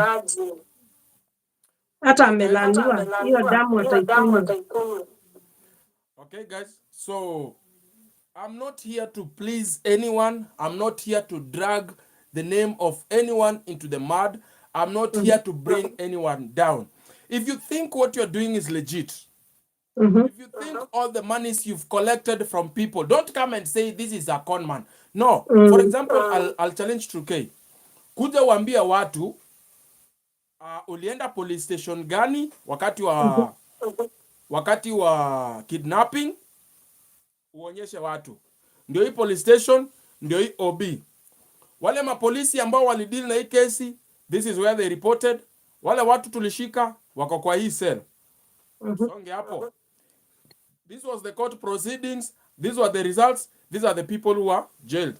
Hata amelaniwa hiyo damu ataikunywa. Okay, guys. So I'm not here to please anyone. I'm not here to drag the name of anyone into the mud. I'm not here to bring anyone down. If you think what you're doing is legit, if you think all the monies you've collected from people, don't come and say this is a con man. No. For example, I'll challenge 2K. Kuja waambia watu ulienda police station gani wakati wa kidnapping, uonyeshe watu. Ndio hii police station, ndio hii OB. Wale mapolisi ambao walideal na hii kesi, this is where they reported. Wale watu tulishika wako kwa hii cell. Songe hapo. This was the court proceedings. These were the results. These are the people who are jailed.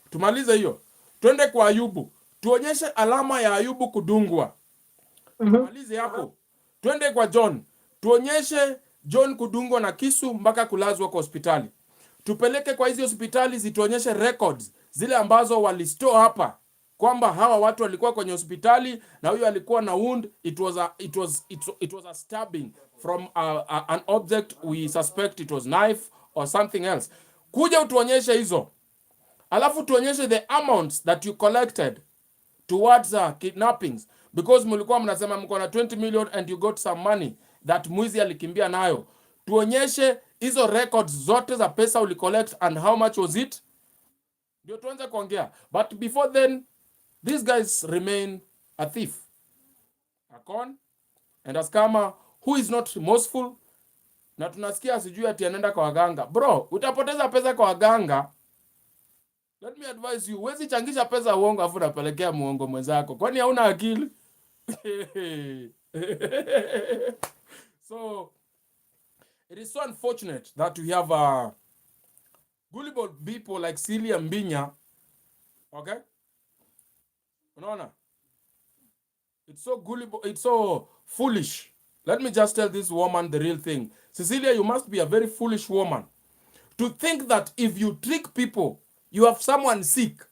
Tumalize hiyo. Twende kwa Ayubu. Tuonyeshe alama ya Ayubu kudungwa. Tumalize hapo. Twende kwa John. Tuonyeshe John kudungwa na kisu mpaka kulazwa kwa hospitali. Tupeleke kwa hizi hospitali zituonyeshe records zile ambazo walistore hapa kwamba hawa watu walikuwa kwenye hospitali na huyo alikuwa na wound. It was a stabbing from an object we suspect it was knife or something else. Kuja utuonyeshe hizo, alafu tuonyeshe the amounts that you collected towards kidnappings, because mlikuwa mnasema mko na 20 million and you got some money that mwizi alikimbia nayo. Tuonyeshe hizo records zote za pesa ulicollect and how much was it, ndio tuanze kuongea. But before then, these guys remain a thief, a con, and a scammer who is not remorseful. Na tunasikia sijui ati anaenda kwa waganga. Bro, utapoteza pesa kwa waganga. Let me advise you, huwezi changisha pesa uongo afu unapelekea muongo mwenzako. Kwani hauna akili? So it is so unfortunate that we have gullible people like Celia Mbinya. Okay? Unaona? It's so gullible, it's so foolish. Let me just tell this woman the real thing. Cecilia, you must be a very foolish woman to think that if you trick people, you have someone sick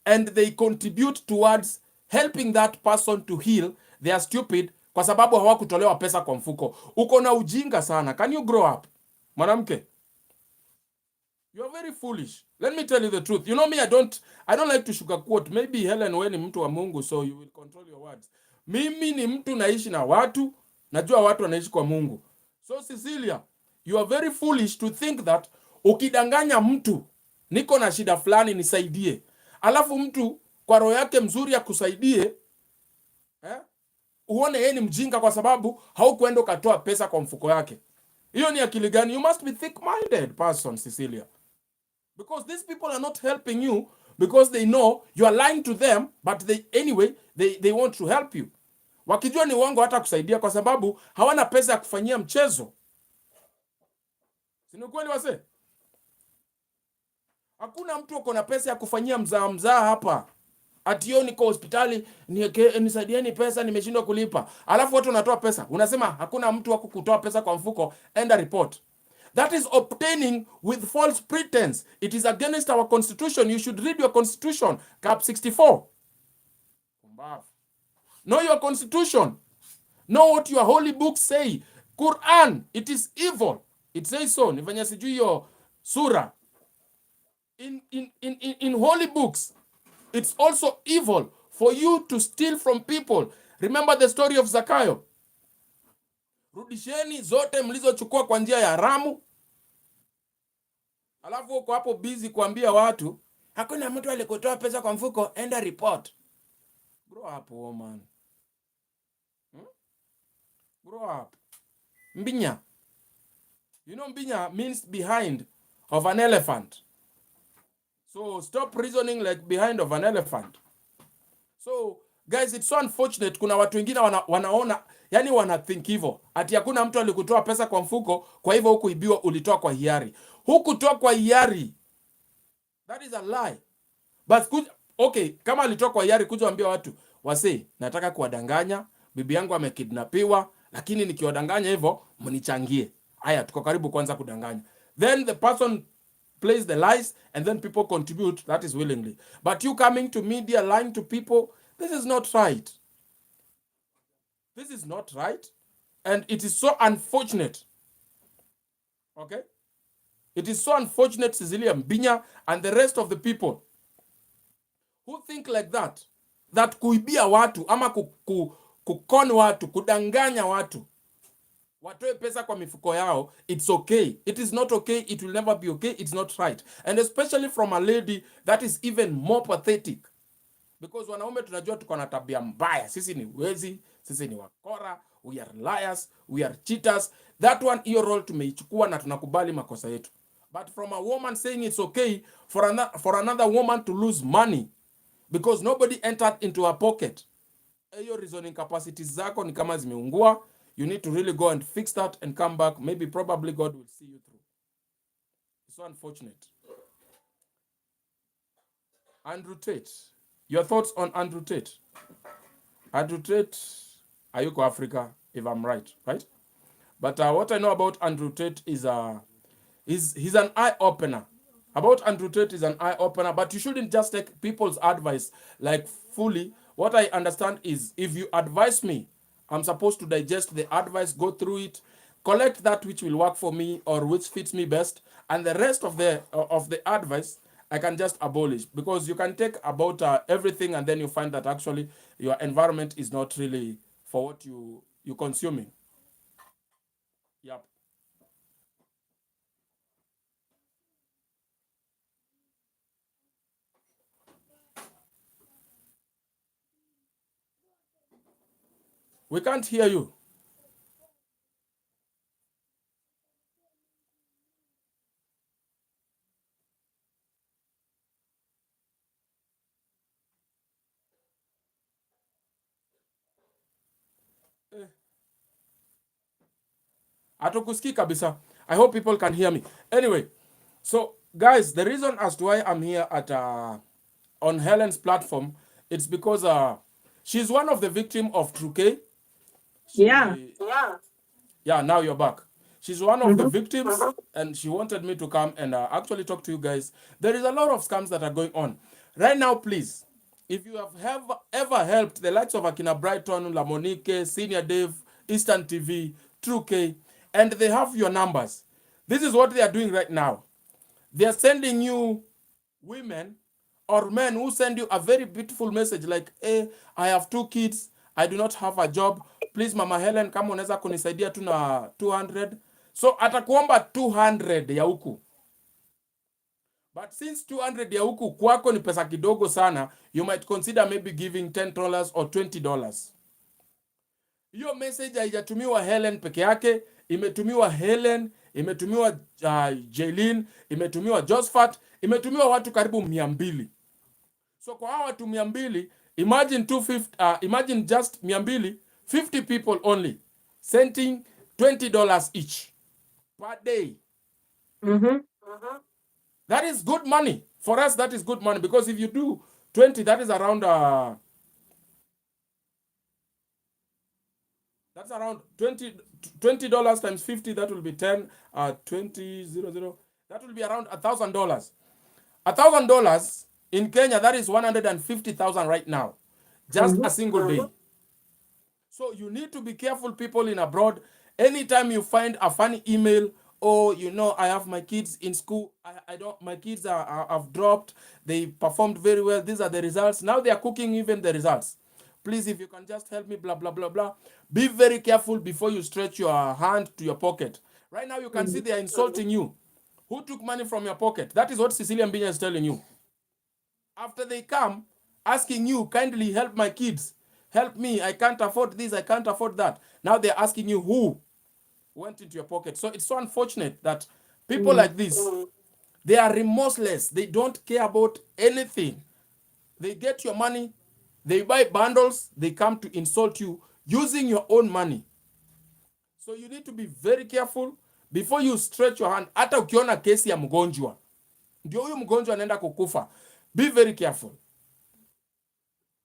and they contribute towards helping that person to heal, they are stupid kwa sababu hawakutolewa pesa kwa mfuko. Uko na ujinga sana. Can you grow up? Mwanamke, you are very foolish. Let me tell you the truth. You know me, I don't like to sugarcoat. Maybe Helen, wewe ni mtu wa Mungu, so you will control your words. Mimi ni mtu naishi na watu, najua watu wanaishi kwa Mungu. So Cecilia, you are very foolish to think that ukidanganya mtu niko na shida fulani nisaidie, alafu mtu kwa roho yake mzuri ya kusaidie, uone yeye ni mjinga kwa sababu haukuenda ukatoa pesa kwa mfuko yake. Hiyo ni akili gani? You must be thick-minded person, Cecilia. Because these people are not helping you because they know you are lying to them, but they want to help you. Wakijua ni uongo hata kusaidia kwa sababu hawana pesa ya kufanyia mchezo. Si ni kweli wase? Hakuna mtu uko na pesa ya kufanyia mzaa hapa. Atio niko hospitali, nisaidieni pesa, nimeshindwa kulipa. Alafu watu wanatoa pesa. Unasema hakuna mtu wako kutoa pesa kwa mfuko, enda report. That is obtaining with false pretense. It is against our constitution. You should read your constitution, cap 64. Know your constitution. Know what your holy books say. Quran, it is evil. It says so. Nifanya sijui hiyo sura. In holy books, it's also evil for you to steal from people. Remember the story of Zakayo. Rudisheni zote mlizochukua kwa njia ya haramu. Alafu uko hapo busy kuambia watu hakuna mtu alikutoa pesa kwa mfuko, enda report. Grow up, woman. Grow up. Mbinya. You know Mbinya means behind of an elephant. So stop reasoning like behind of an elephant. So guys, it's so unfortunate. Kuna watu wengine wanaona, yani wanathink hivyo. Ati hakuna mtu alikutoa pesa kwa mfuko, kwa hivyo hukuibiwa, ulitoa kwa hiari. Hukutoa kwa hiari. That is a lie. But okay, kama alitoa kwa hiari, kuja waambia watu, wase, nataka kuwadanganya, bibi yangu amekidnapiwa, lakini nikiwadanganya hivyo, mnichangie. Haya, tuko karibu kwanza kudanganya. Then the person plays the lies and then people contribute, that is willingly. But you coming to media lying to people, this is not right. This is not right. And it is so unfortunate. Okay? It is so unfortunate, Cecilia Mbinya and the rest of the people who think like that, that kuibia watu ama kukon watu, kudanganya watu watoe pesa kwa mifuko yao, it's okay. It is not okay. It will never be okay. It's not right. And especially from a lady that is even more pathetic. Because wanaume tunajua tuko na tabia mbaya. Sisi ni wezi, sisi ni wakora, we are liars, we are cheaters. That one, hiyo role tumeichukua na tunakubali makosa yetu. But from a woman saying it's okay for another woman to lose money because nobody entered into her pocket. Hiyo reasoning capacities zako ni kama zimeungua. You need to really go and fix that and come back. Maybe, probably God will see you through. It's so unfortunate. Andrew Tate. Your thoughts on Andrew Tate? Andrew Tate, Ayuko Africa, if I'm right? But what I know about Andrew Tate is he's an eye-opener. About Andrew Tate is an eye-opener, but you shouldn't just take people's advice like fully. What I understand is if you advise me, I'm supposed to digest the advice, go through it, collect that which will work for me or which fits me best, and the rest of the advice I can just abolish, because you can take about everything and then you find that actually your environment is not really for what you're consuming. Yep. We can't hear you. Hatukusikii kabisa. I hope people can hear me. Anyway, so guys, the reason as to why I'm here at on Helen's platform, it's because she's one of the victims of Truke. Yeah. Yeah, now you're back. She's one of the victims, and she wanted me to come and actually talk to you guys. There is a lot of scams that are going on. Right now, please, if you have ever helped the likes of Akina Brighton, La Monique, Senior Dave, Eastern TV, True K, and they have your numbers, this is what they are doing right now. They are sending you women or men who send you a very beautiful message like, hey, I have 2 kids, I do not have a job, please Mama Helen, kama unaweza kunisaidia tu na 200. So atakuomba 200 ya huku. But since 200 ya huku kwako ni pesa kidogo sana, you might consider maybe giving $10 or $20. Hiyo message haijatumiwa Helen peke yake, imetumiwa Helen, imetumiwa Jaylin, imetumiwa Josephat, imetumiwa watu karibu 200. So kwa hawa watu 200, imagine 250, imagine just 200, 50 people only sending $20 each per day. That is good money. For us, that is good money, because if you do 20, that is around that's around $20 times 50. That will be 10, 20, 0. That will be around $1,000. $1,000 in Kenya, that is 150,000 right now. Just a single day. So you need to be careful, people in abroad. Anytime you find a funny email, oh, you know, I have my kids in school, my kids have dropped, they performed very well, these are the results. Now they are cooking even the results. Please, if you can just help me, blah, blah, blah, blah. Be very careful before you stretch your hand to your pocket. Right now, you can see they are insulting you. Who took money from your pocket? That is what Cecilia Mbinya is telling you. After they come, asking you, kindly help my kids. Help me, I can't afford this, I can't afford that. Now they're asking you who went into your pocket. So it's so unfortunate that people like this, they are remorseless. They don't care about anything. They get your money, they buy bundles, they come to insult you using your own money. So you need to be very careful before you stretch your hand. Hata ukiona kesi ya mgonjwa, ndio huyu mgonjwa anaenda kukufa, be very careful.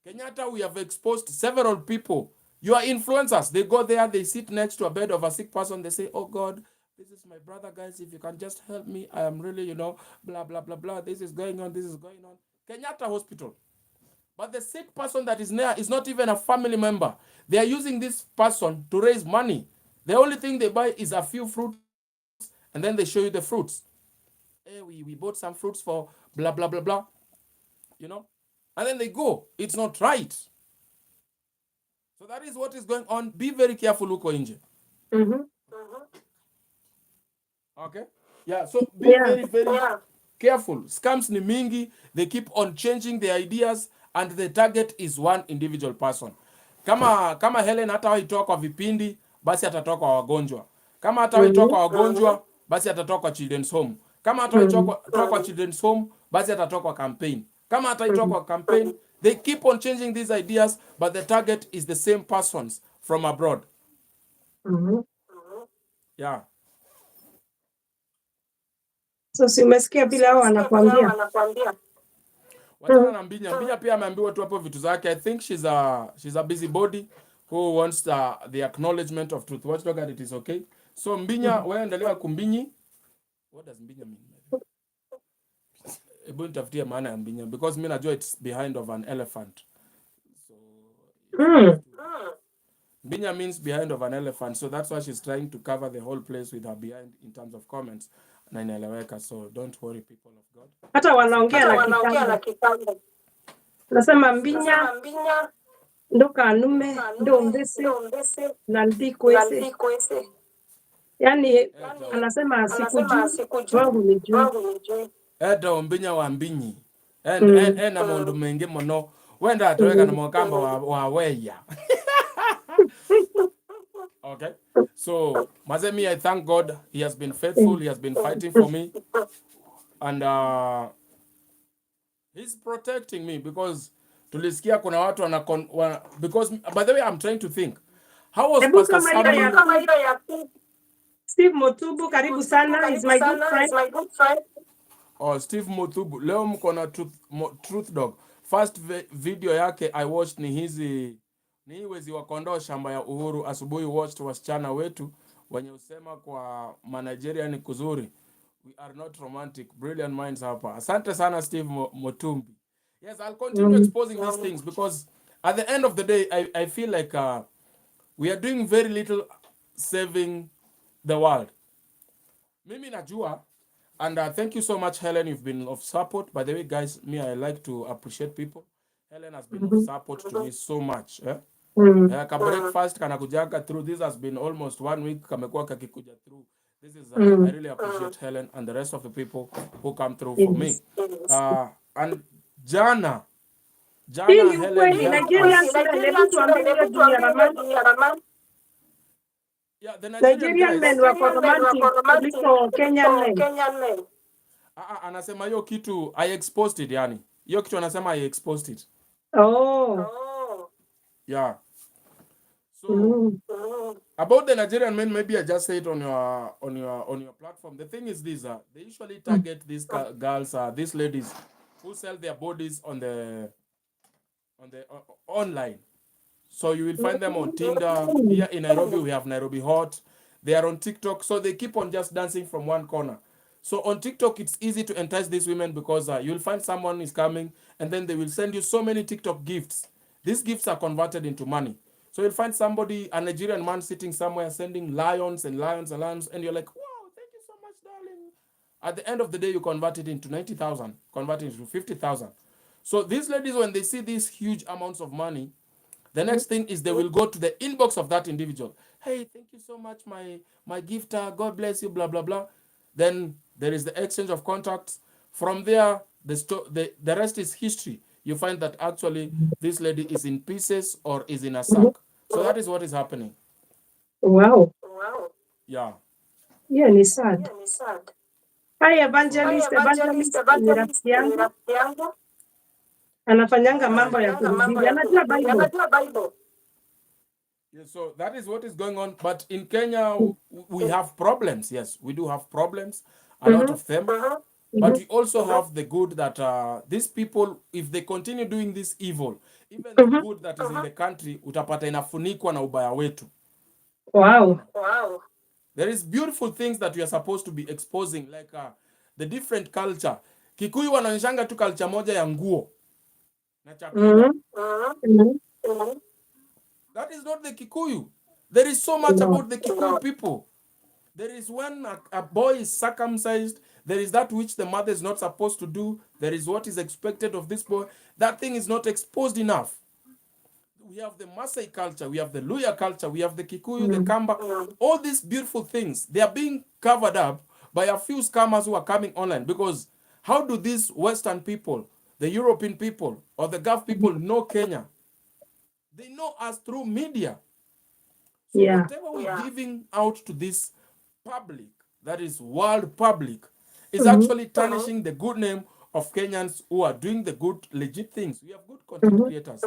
Kenyatta, we have exposed several people. You are influencers. They go there, they sit next to a bed of a sick person, they say, oh God, this is my brother, guys, if you can just help me, I am really, you know, blah, blah, blah, blah, this is going on, this is going on. Kenyatta Hospital. But the sick person that is there is not even a family member. They are using this person to raise money. The only thing they buy is a few fruits, and then they show you the fruits. Hey, we bought some fruits for blah, blah, blah, blah. You know? And then they go. It's not right. So that is what is going on. Be very careful, huko nje. Okay? Yeah, so be Yeah. very, very careful. Scams ni mingi. They keep on changing the ideas and the target is one individual person. Kama Helen hata haitoa kwa vipindi, basi atatoa kwa wagonjwa. Kama hata haitoa kwa wagonjwa, basi atatoa kwa children's home. Kama hata haitoa kwa children's home, basi atatoa kwa campaign. Kama hata haitoa kwa campaign, they keep on changing these ideas, but the target is the same persons from abroad. Yeah. So si umesikia bila hao wanakuambia. Wachana na Mbinya. Mbinya pia ameambiwa tu hapo vitu zake. I think she's a busybody who wants the acknowledgement of Truth Watchdog and it is okay. So Mbinya, wewe endelea kumbinyi. What does Mbinya mean? Hebu nitafutie maana ya Mbinya because mimi najua it's behind of an elephant. So Mbinya means behind of an elephant. So that's why she's trying to cover the whole place with her behind in terms of comments. Na inaeleweka. So don't worry, people of God. Hata wanaongea na Kitambo. Nasema Mbinya ndo kanume ndo mbese na ndikwese. Yani anasema sikujui wangu nijui. Edo Mbinya wa Mbinyi. Na mundu mengi muno. Wenda atoweka na mokamba wa weya. Okay. So, Mazemi, I thank God. He has been faithful. He has been fighting for me. And he's protecting me because tulisikia kuna watu because by the way I'm trying to think. How was Pastor Samuel? Steve Motubu, karibu sana, is my good friend. Oh, Steve Motubu. Leo mko na Truth Dog. First video yake I watched ni hii wezi wa kondoo shamba ya Uhuru. Asubuhi watched wasichana wetu wenye usema kwa Nigeria ni kuzuri. We are not romantic. Brilliant minds hapa. Asante sana Steve Motumbi. Yes, I'll continue exposing these things because at the end of the day, I feel like we are doing very little saving the world. Mimi najua, and thank you so much, Helen. You've been of support. By the way, guys, I like to appreciate people. Helen has been of support to me so much. Ka breakfast kana kujaga through. This has been almost 1 week. Kamekuwa kakikuja through. This is I really appreciate Helen and the rest of the people who come through for me. And Jana Helen, yeah, the Nigerian men were romantic kuliko Kenyan men. Anasema hiyo kitu I exposed it, yani. Hiyo kitu anasema I exposed it. Oh. Yeah. So about the Nigerian men, maybe I just say it on your platform. The thing is this: they usually target these girls, these ladies who sell their bodies on the online. So you will find them on Tinder. Here in Nairobi, we have Nairobi Hot. They are on TikTok, so they keep on just dancing from one corner. So on TikTok, it's easy to entice these women because you'll find someone is coming, and then they will send you so many TikTok gifts. These gifts are converted into money. So you'll find somebody, a Nigerian man sitting somewhere sending lions, and you're like, wow, thank you so much, darling. At the end of the day, you convert it into 90,000, convert it into 50,000. So these ladies, when they see these huge amounts of money, the next thing is they will go to the inbox of that individual. Hey, thank you so much, my gifter. God bless you, blah, blah, blah. Then there is the exchange of contacts. From there, the rest is history. You find that actually this lady is in pieces or is in a sack. So that is what is happening. Wow. Yeah. Yeah, ni sad. Hi, evangelist ni rafiki yangu. Anafanyanga mambo ya kuhubiri. Anajua Bible. Yeah, so that is what is going on. But in Kenya, we have problems. Yes, we do have problems. A lot of them. But we also have the good that these people, if they continue doing this evil, even the good that is in the country, utapata inafunikwa na ubaya wetu. Wow. There is beautiful things that we are supposed to be exposing, like the different culture. Kikuyu wanaonyeshanga tu culture moja ya nguo na chakula. That is not the Kikuyu. There is so much about the Kikuyu people. There is when a boy is circumcised, there is that which the mother is not supposed to do. There is what is expected of this boy. That thing is not exposed enough. We have the Maasai culture, we have the Luya culture, we have the Kikuyu, the Kamba. All these beautiful things, they are being covered up by a few scammers who are coming online. Because how do these Western people, the European people, or the Gulf people know Kenya? They know us through media. So Yeah. whatever we're giving out to this public, that is world public, is actually tarnishing the good name of Kenyans who are doing the good, legit things. We have good content creators.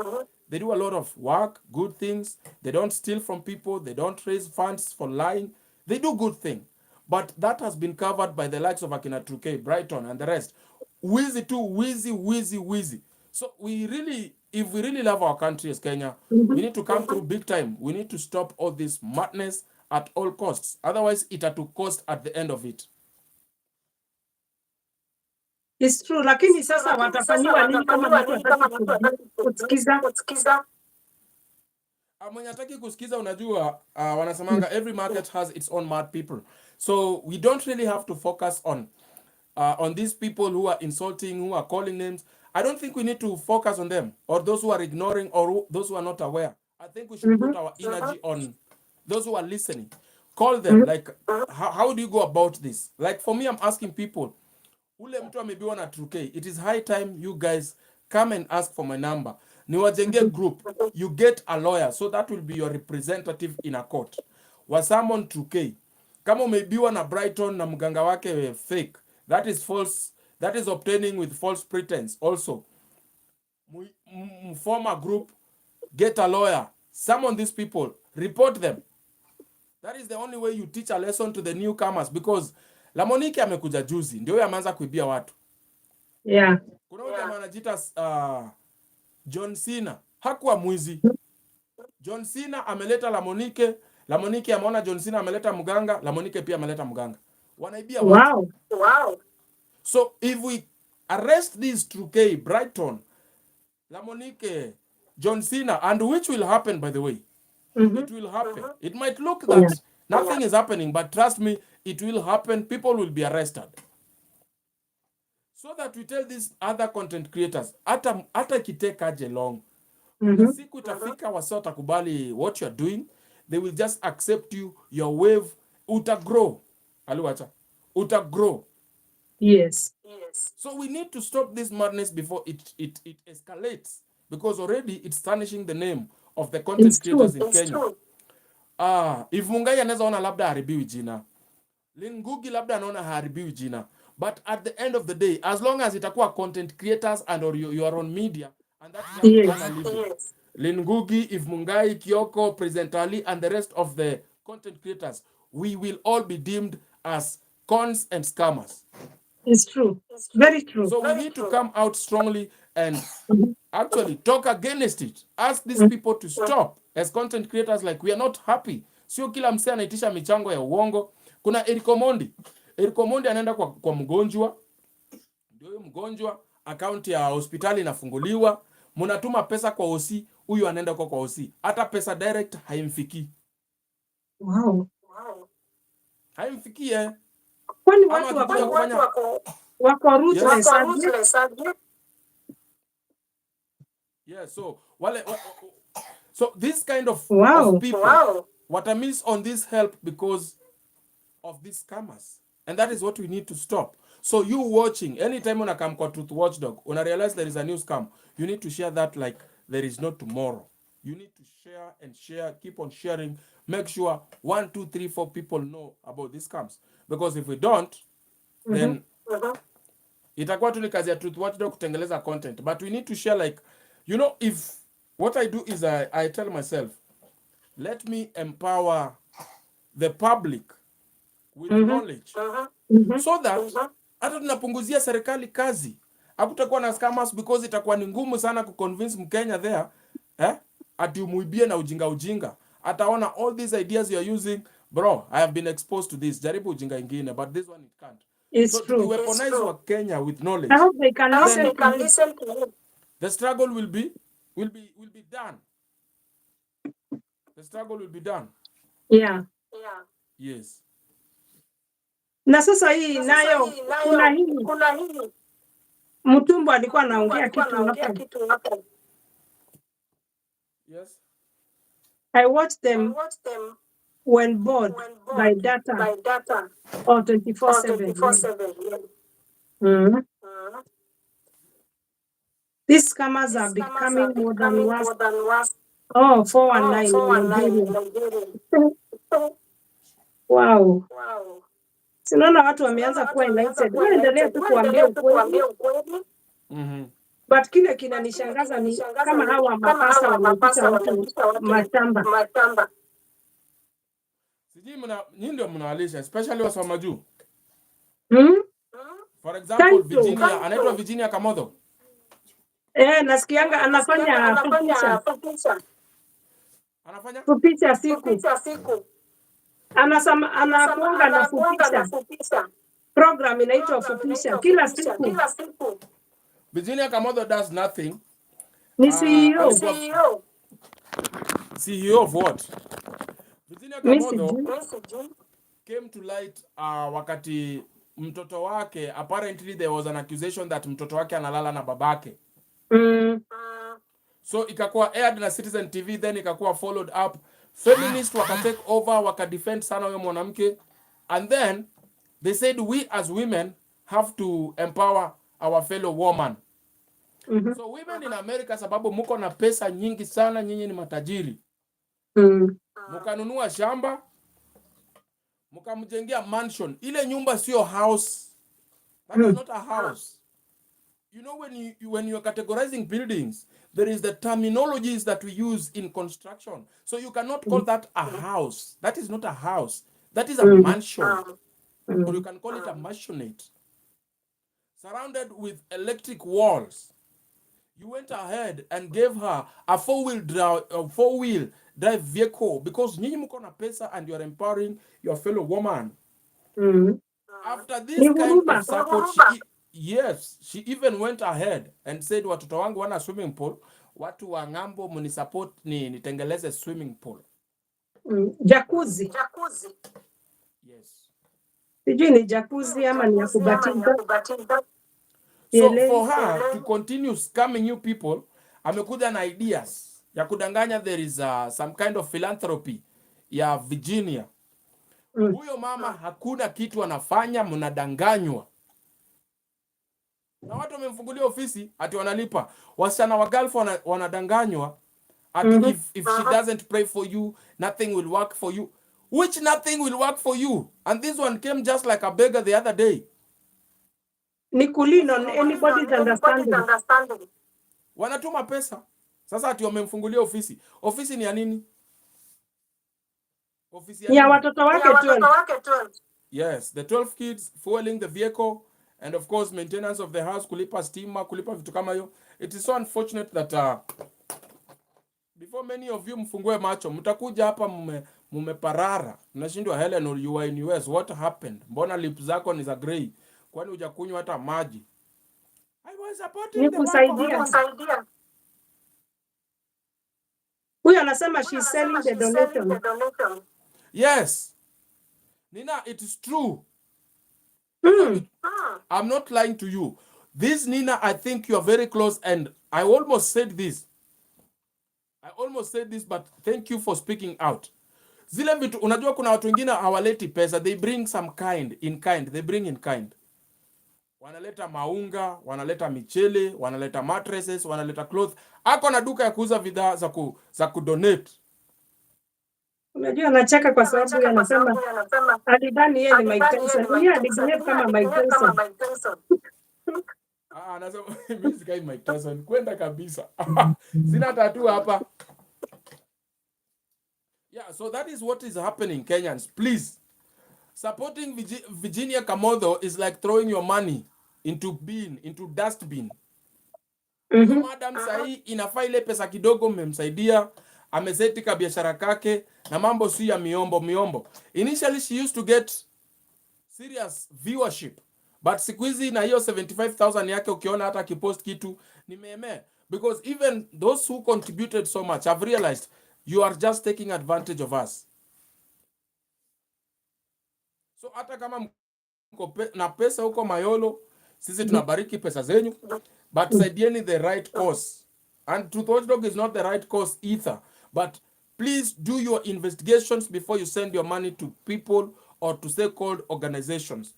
They do a lot of work, good things. They don't steal from people. They don't raise funds for lying. They do good things. But that has been covered by the likes of Akina Truke, Brighton, and the rest. Wheezy too, wheezy. So we really, if we really love our country as Kenya, we need to come through big time. We need to stop all this madness at all costs. Otherwise, it had to cost at the end of it. It's true, lakini sasa watafanyiwa nini kama mtu hataki kusikiza? Mwenye hataki kusikiza, unajua, wanasemanga every market has its own mad people. So we don't really have to focus on these people who are insulting, who are calling names. I don't think we need to focus on them, or those who are ignoring, or those who are not aware. I think we should put our energy on those who are listening. Call them. Like, how do you go about this? Like, for me, I'm asking people, ule mtu amebiwa na Truke, it is high time you guys come and ask for my number. Niwajenge group. You get a lawyer, so that will be your representative in a court. Wasamon Truke. Kama umebiwa na Brighton na mganga wake fake, that is false. That is obtaining with false pretense. Also, form a group, get a lawyer, summon these people, report them. That is the only way you teach a lesson to the newcomers, because Lamonike amekuja juzi, ndio ameanza kuibia watu. Yeah. Kuna yule anajiita John Cena, hakuwa mwizi. John Cena ameleta Lamonike, Lamonike ameona John Cena ameleta mganga, Lamonike pia ameleta mganga. Wanaibia watu. Wow. So if we arrest these Truke, Brighton, Lamonike, John Cena, and which will happen, by the way, it will happen. It might look that nothing is happening, but trust me, it will happen. People will be arrested. So that we tell these other content creators, hata kiteka aje long, kuna siku itafika wasa watakubali what you're doing, they will just accept you, your wave, utagrow. Aliwacha, utagrow. Yes. So we need to stop this madness before it escalates, because already it's tarnishing the name of the content creators in Kenya. If Mungai anaweza ona labda haribiwi jina, Lingugi labda anaona haribiwi jina, but at the end of the day, as long as itakuwa content creators and or you are on media, and that's how you can live. Lingugi, if Mungai, Kioko, President Ali, and the rest of the content creators, we will all be deemed as cons and scammers. It's true. Very true. So we need to come out strongly and actually talk against it. Ask these people to stop. As content creators, like, we are not happy. Sio kila msee anaitisha michango ya uongo. Kuna Eric Omondi. Eric Omondi anaenda kwa mgonjwa. Ndio huyo mgonjwa, account ya hospitali inafunguliwa. Mnatuma pesa kwa OC, huyu anaenda kwa OC. Hata pesa direct haimfikii. Wow. Haimfikii Kwani watu wako ruthless. Yeah, so so this kind of people, what I miss on this help because of these scammers, and that is what we need to stop. So you watching, anytime when I come to Truth Watchdog, when I realize there is a new scam, you need to share that like there is no tomorrow. You need to share and share, keep on sharing. Make sure 1, 2, 3, 4 people know about these scams, because if we don't, then itakuwa tu ni kazi ya Truth Watchdog kutengeleza content. But we need to share, like, you know, if what I do is I tell myself, let me empower the public with knowledge, so that hata tunapunguzia serikali kazi. Hakutakuwa na scammers, because itakuwa ni ngumu sana kuconvince Mkenya there ati umuibie na ujinga. Ataona all these ideas you are using, bro, I have been exposed to this, jaribu ujinga ingine, but this one it can't. It's true. To weaponize our Kenya with knowledge, I hope they can listen to you. The struggle will be done. The struggle will be done. Yeah. Yes. Na sasa hii nayo kuna hii Mtumbo alikuwa anaongea kitu hapa. Yes. I watched them when bored by data or 24/7. Mm. These scammers are becoming more than worse. Oh, 419 in Nigeria. Wow. Sinaona watu wameanza kuwa enlightened. Wewe endelea tu kuambia ukweli. But kile kinanishangaza ni kama hawa mapasa wanapicha watu mashamba. Sijui nyinyi ndio mnawalisha, especially wasoma juu. For example, Virginia, anaitwa Virginia Kamotho. Nasikianga anafanya fupisha. Anafanya? Fupisha siku. Anakuanga na fupisha. Program inaitwa fupisha kila siku. Virginia Kamotho does nothing. Ni CEO. CEO of what? Virginia Kamotho came to light wakati mtoto wake, apparently there was an accusation that mtoto wake analala na babake. So ikakuwa aired na Citizen TV, then ikakuwa followed up. Feminists take over, wakadefend sana huyo mwanamke, and then they said we as women have to empower our fellow woman. So women in America, sababu muko na pesa nyingi sana, nyinyi ni matajiri. Mukanunua shamba, mukamjengea mansion. Ile nyumba sio house. That is not a house. You know, when you are categorizing buildings, there is the terminologies that we use in construction. So you cannot call that a house. That is not a house. That is a mansion. Or you can call it a mansionette. Surrounded with electric walls. You went ahead and gave her a four-wheel drive vehicle because nyinyi mko na pesa and you are empowering your fellow woman. After this kind of support, she even went ahead and said, watoto wangu wana swimming pool, watu wa ngambo munisupport nitengeleze swimming pool. Jacuzzi. Yes. Sijui ni jacuzzi ama ni ya kubatiza. So for her to continue scamming you people, amekuja na ideas ya kudanganya there is some kind of philanthropy ya Virginia. Huyo mama hakuna kitu anafanya, mnadanganywa. Na watu wamemfungulia ofisi ati wanalipa. Wasichana wa Gulf wanadanganywa ati if she doesn't pray for you, nothing will work for you. Which nothing will work for you? And this one came just like a beggar the other day. Ni kulin on anybody's understanding. Wanatuma pesa. Sasa ati wamemfungulia ofisi. Ofisi ni ya nini? Ofisi ya watoto wake 12. Yes, the 12 kids, fueling the vehicle, and of course maintenance of the house, kulipa stima, kulipa vitu kama hiyo. It is so unfortunate that before many of you mfungue macho, mtakuja hapa mumeparara. Mnashindwa Helen, or you are in US, what happened? Mbona lips zako ni za grey? Kwani hujakunywa hata maji? I was supporting the kusaidia. Huyu anasema she's selling the donation. Yes. Nina, it is true. I'm not lying to you. This, Nina, I think you are very close, and I almost said this. But thank you for speaking out. Zile vitu, unajua kuna watu wengine hawaleti pesa, they bring some in kind. They bring in kind. Wanaleta maunga, wanaleta michele, wanaleta mattresses, wanaleta clothes. Ako na duka ya kuuza bidhaa za kudonate. Unajua anacheka kwa sababu anasema alidhani yeye ni Mike Tyson. Yeye alibehave kama Mike Tyson. Anasema mimi sikai Mike Tyson, kwenda kabisa. Sina tattoo hapa. Yeah, so that is what is happening, Kenyans. Please, supporting Virginia Kamotho is like throwing your money into dustbin. Madam sahi inafaa ile pesa kidogo mmemsaidia, amezetika biashara kake na mambo si ya miombo. Initially she used to get serious viewership, but siku hizi na hiyo 75,000 yake ukiona hata kipost kitu ni meme, because even those who contributed so much have realized you are just taking advantage of us. So hata kama na pesa huko Mayolo, sisi tunabariki pesa zenyu, but saidieni the right cause. And Truth Watchdog is not the right cause either, but please do your investigations before you send your money to people or to so-called organizations.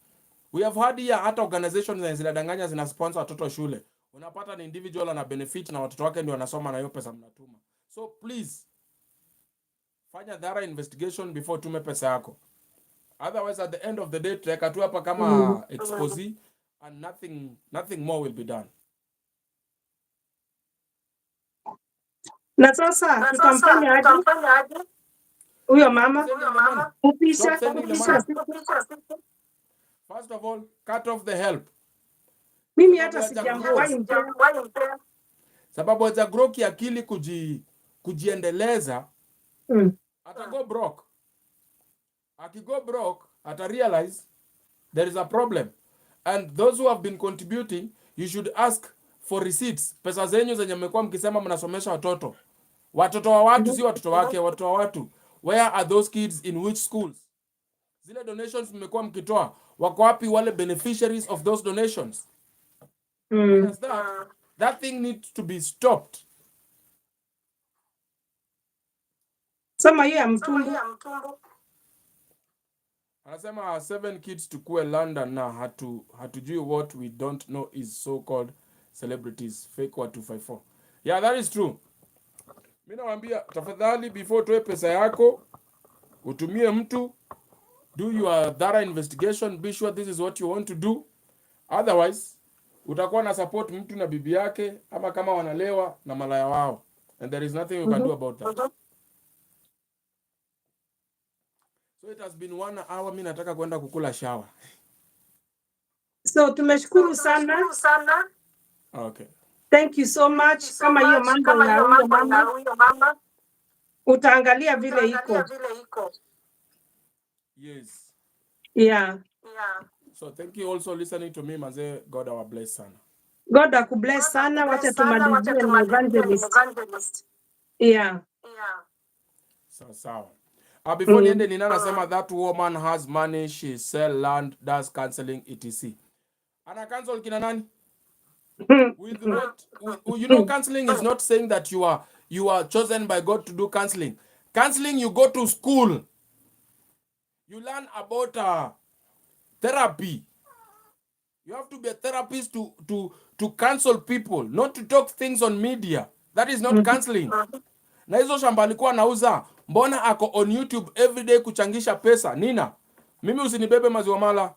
We have had here hata organizations zinadanganya zina sponsor watoto shule. Unapata ni individual ana benefit na watoto wake ndio wanasoma na hiyo pesa mnatuma. So please fanya thorough investigation before tume pesa yako. Otherwise at the end of the day tutaweka tu hapa kama expose and nothing more will be done. Na sasa tutamfanya aje huyo mama? Upisha. First of all, cut off the help. Mimi hata sijawahi sababu acha grow kiakili kujiendeleza, ata go broke. Akigo broke, ata realize there is a problem. And those who have been contributing, you should ask for receipts. Pesa zenyu zenye mmekuwa mkisema mnasomesha watoto. Watoto wa watu si watoto wake, watoto wa watu. Where are those kids in which schools? Zile donations mmekuwa mkitoa, wako wapi wale beneficiaries of those donations? That thing needs to be stopped. Sema hiyo ya mtumbu. Anasema 7 kids tukue London na hatujui what we don't know is so-called celebrities. Fake 1254. Yeah, that is true. Mimi nawaambia tafadhali before toe pesa yako utumie mtu, do your thorough investigation, be sure this is what you want to do. Otherwise utakuwa na support mtu na bibi yake ama kama wanalewa na malaya wao, and there is nothing you can do about that. So it has been 1 hour, mimi nataka kwenda kukula shower. So tumeshukuru sana. Okay. Thank you so much. Kama hiyo mambo na huyo mama utaangalia vile iko. Yes. Yeah. So thank you also listening to me, Maze. God our bless sana. God akubless sana. Wacha tumalizie na evangelist. Yeah. Sawa. Before niende nina nasema that woman has money, she sell land, does counseling etc. Ana cancel kina nani? With what? You know, counseling is not saying that you are chosen by God to do counseling. Counseling, you go to school. You learn about therapy. You have to be a therapist to counsel people, not to talk things on media. That is not counseling. Na hizo shamba alikuwa nauza, mbona ako on YouTube every day kuchangisha pesa? Nina, mimi usinibebe maziwa mala.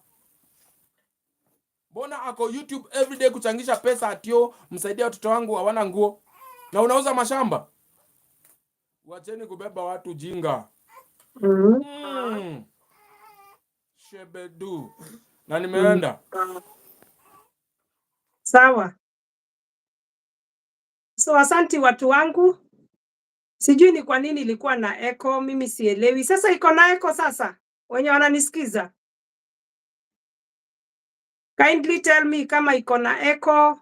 Mbona ako YouTube every day kuchangisha pesa atio msaidia watoto wangu hawana nguo? Na unauza mashamba? Wacheni kubeba watu jinga. Shebedu. Na nimeenda. Sawa. So asanti watu wangu. Sijui ni kwa nini ilikuwa na echo, mimi sielewi. Sasa iko na echo sasa. Wenye wananisikiza. Kindly tell me kama iko na echo.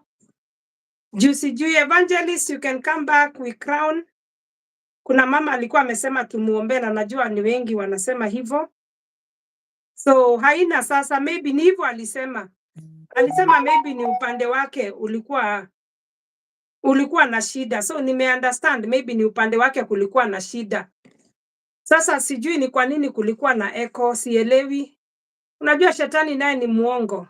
Sijui evangelist, you can come back with crown. Kuna mama alikuwa amesema tumuombe na najua ni wengi wanasema hivyo. So haina sasa, maybe ni hivyo alisema. Alisema maybe ni upande wake ulikuwa na shida. So understand maybe ni upande wake kulikuwa na shida. Sasa sijui ni kwa nini kulikuwa na echo, sielewi. Unajua shetani naye ni muongo.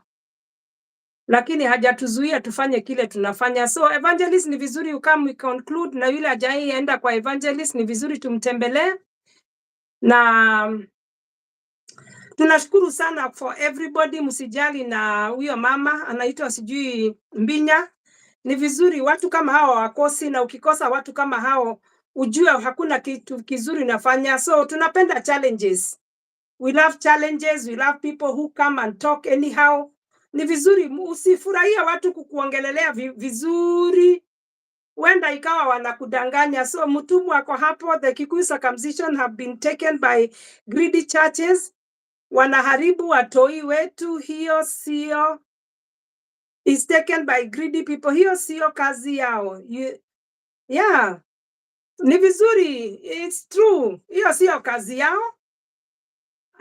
Lakini hajatuzuia tufanye kile tunafanya. So evangelist ni vizuri we conclude, na yule hajaienda kwa evangelist ni vizuri tumtembelee. Na tunashukuru sana for everybody, msijali na huyo mama anaitwa sijui Mbinya. Ni vizuri watu kama hao wakosi, na ukikosa watu kama hao ujue hakuna kitu kizuri nafanya. So tunapenda challenges. We love challenges, we love people who come and talk anyhow. Ni vizuri usifurahia watu kukuongelelea vizuri. Wenda ikawa wanakudanganya. So mtumu wako hapo, the Kikuyu circumcision have been taken by greedy churches. Wanaharibu watoi wetu, hiyo sio. Is taken by greedy people, hiyo sio kazi yao. Yeah. Ni vizuri, it's true. Hiyo sio kazi yao.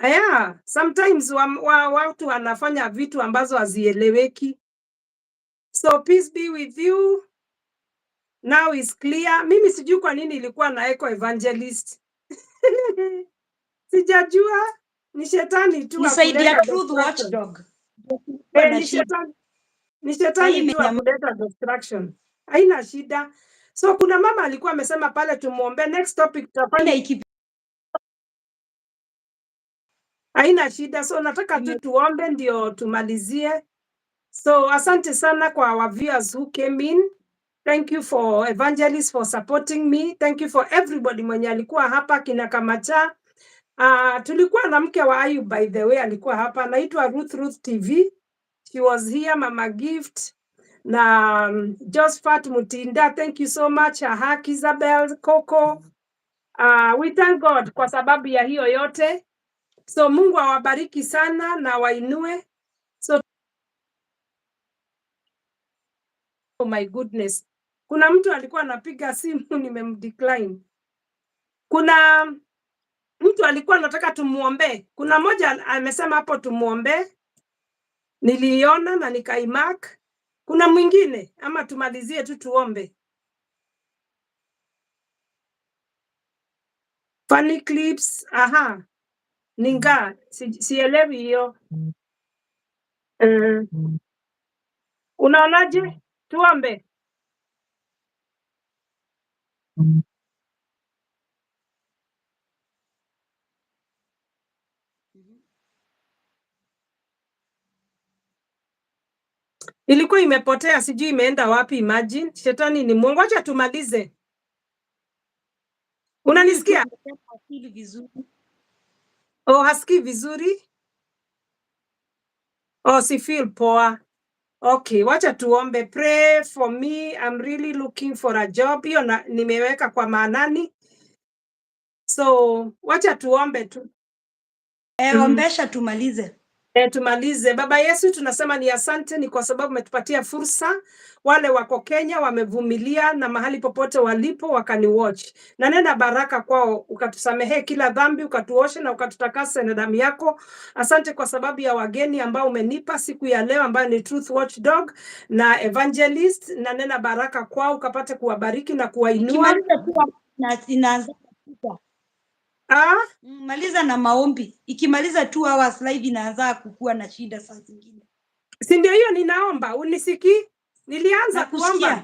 Yeah, sometimes watu wanafanya vitu ambazo hazieleweki. So peace be with you. Now is clear. Mimi sijui kwa nini ilikuwa na echo evangelist. Sijajua, ni shetani tu Nisaidia Truth Watchdog. Ni shetani tu akuleta distraction. Haina shida. So kuna mama alikuwa amesema pale tumuombe. Next topic tutafanya. Haina shida. So nataka tu tuombe ndio tumalizie. So asante sana kwa our viewers who came in. Thank you for Evangelist for supporting me. Thank you for everybody mwenye alikuwa hapa kina Kamacha. Tulikuwa na mke wa Ayub by the way alikuwa hapa. Anaitwa Ruth TV. She was here, Mama Gift na Josephat Mutinda. Thank you so much. Ahak Isabel, Coco. We thank God kwa sababu ya hiyo yote. So Mungu awabariki sana na wainue. So oh my goodness. Kuna mtu alikuwa anapiga simu nimemdecline. Kuna mtu alikuwa anataka tumuombe. Kuna mmoja amesema hapo tumuombe. Niliona na nikaimark. Kuna mwingine ama tumalizie tu tuombe? Funny clips, aha. Ninga, sielewi hiyo. Unaonaje? Tuombe. Ilikuwa imepotea, sijui imeenda wapi. Imagine, shetani ni mwongo. Acha tumalize. Unanisikia? Oh, hasikii vizuri? Oh, si feel poa. Okay, wacha tuombe. Pray for me. I'm really looking for a job. Hiyo nimeweka kwa maanani. So, wacha tuombe tu. Ombesha tumalize. Tumalize. Baba Yesu, tunasema ni asante, ni kwa sababu umetupatia fursa. Wale wako Kenya wamevumilia na mahali popote walipo wakaniwatch. Na nena baraka kwao, ukatusamehe kila dhambi, ukatuoshe na ukatutakase na damu yako. Asante kwa sababu ya wageni ambao umenipa siku ya leo ambayo ni Truth Watchdog na Evangelist. Na nena baraka kwao, ukapate kuwabariki na kuwainua. Maliza na maombi. Ikimaliza 2 hours live inaanza kukua na shida saa zingine. Si ndio hiyo ninaomba, unisiki? Nilianza kuomba.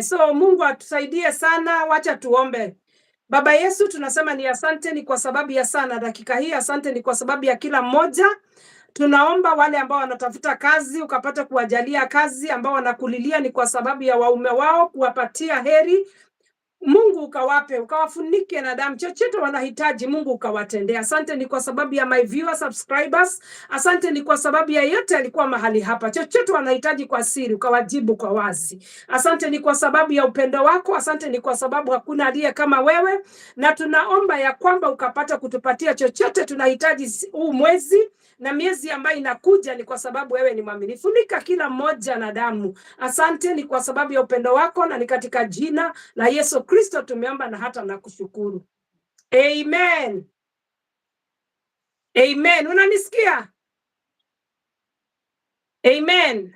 So Mungu atusaidie sana, wacha tuombe. Baba Yesu, tunasema ni asante, ni kwa sababu ya sana dakika hii. Asante ni kwa sababu ya kila mmoja. Tunaomba wale ambao wanatafuta kazi, ukapata kuwajalia kazi, ambao wanakulilia ni kwa sababu ya waume wao, kuwapatia heri. Mungu ukawape, ukawafunike na damu. Chochote wanahitaji Mungu ukawatendea. Asante ni kwa sababu ya my viewers, subscribers. Asante ni kwa sababu ya yote alikuwa mahali hapa. Chochote wanahitaji kwa siri ukawajibu kwa wazi. Asante ni kwa sababu ya upendo wako. Asante ni kwa sababu hakuna aliye kama wewe, na tunaomba ya kwamba ukapata kutupatia chochote tunahitaji huu mwezi na miezi ambayo inakuja, ni kwa sababu wewe ni mwaminifu. Funika kila mmoja na damu. Asante ni kwa sababu ya upendo wako, na ni katika jina la Yesu Kristo tumeomba na hata na kushukuru. Amen. Amen. Unanisikia? Amen.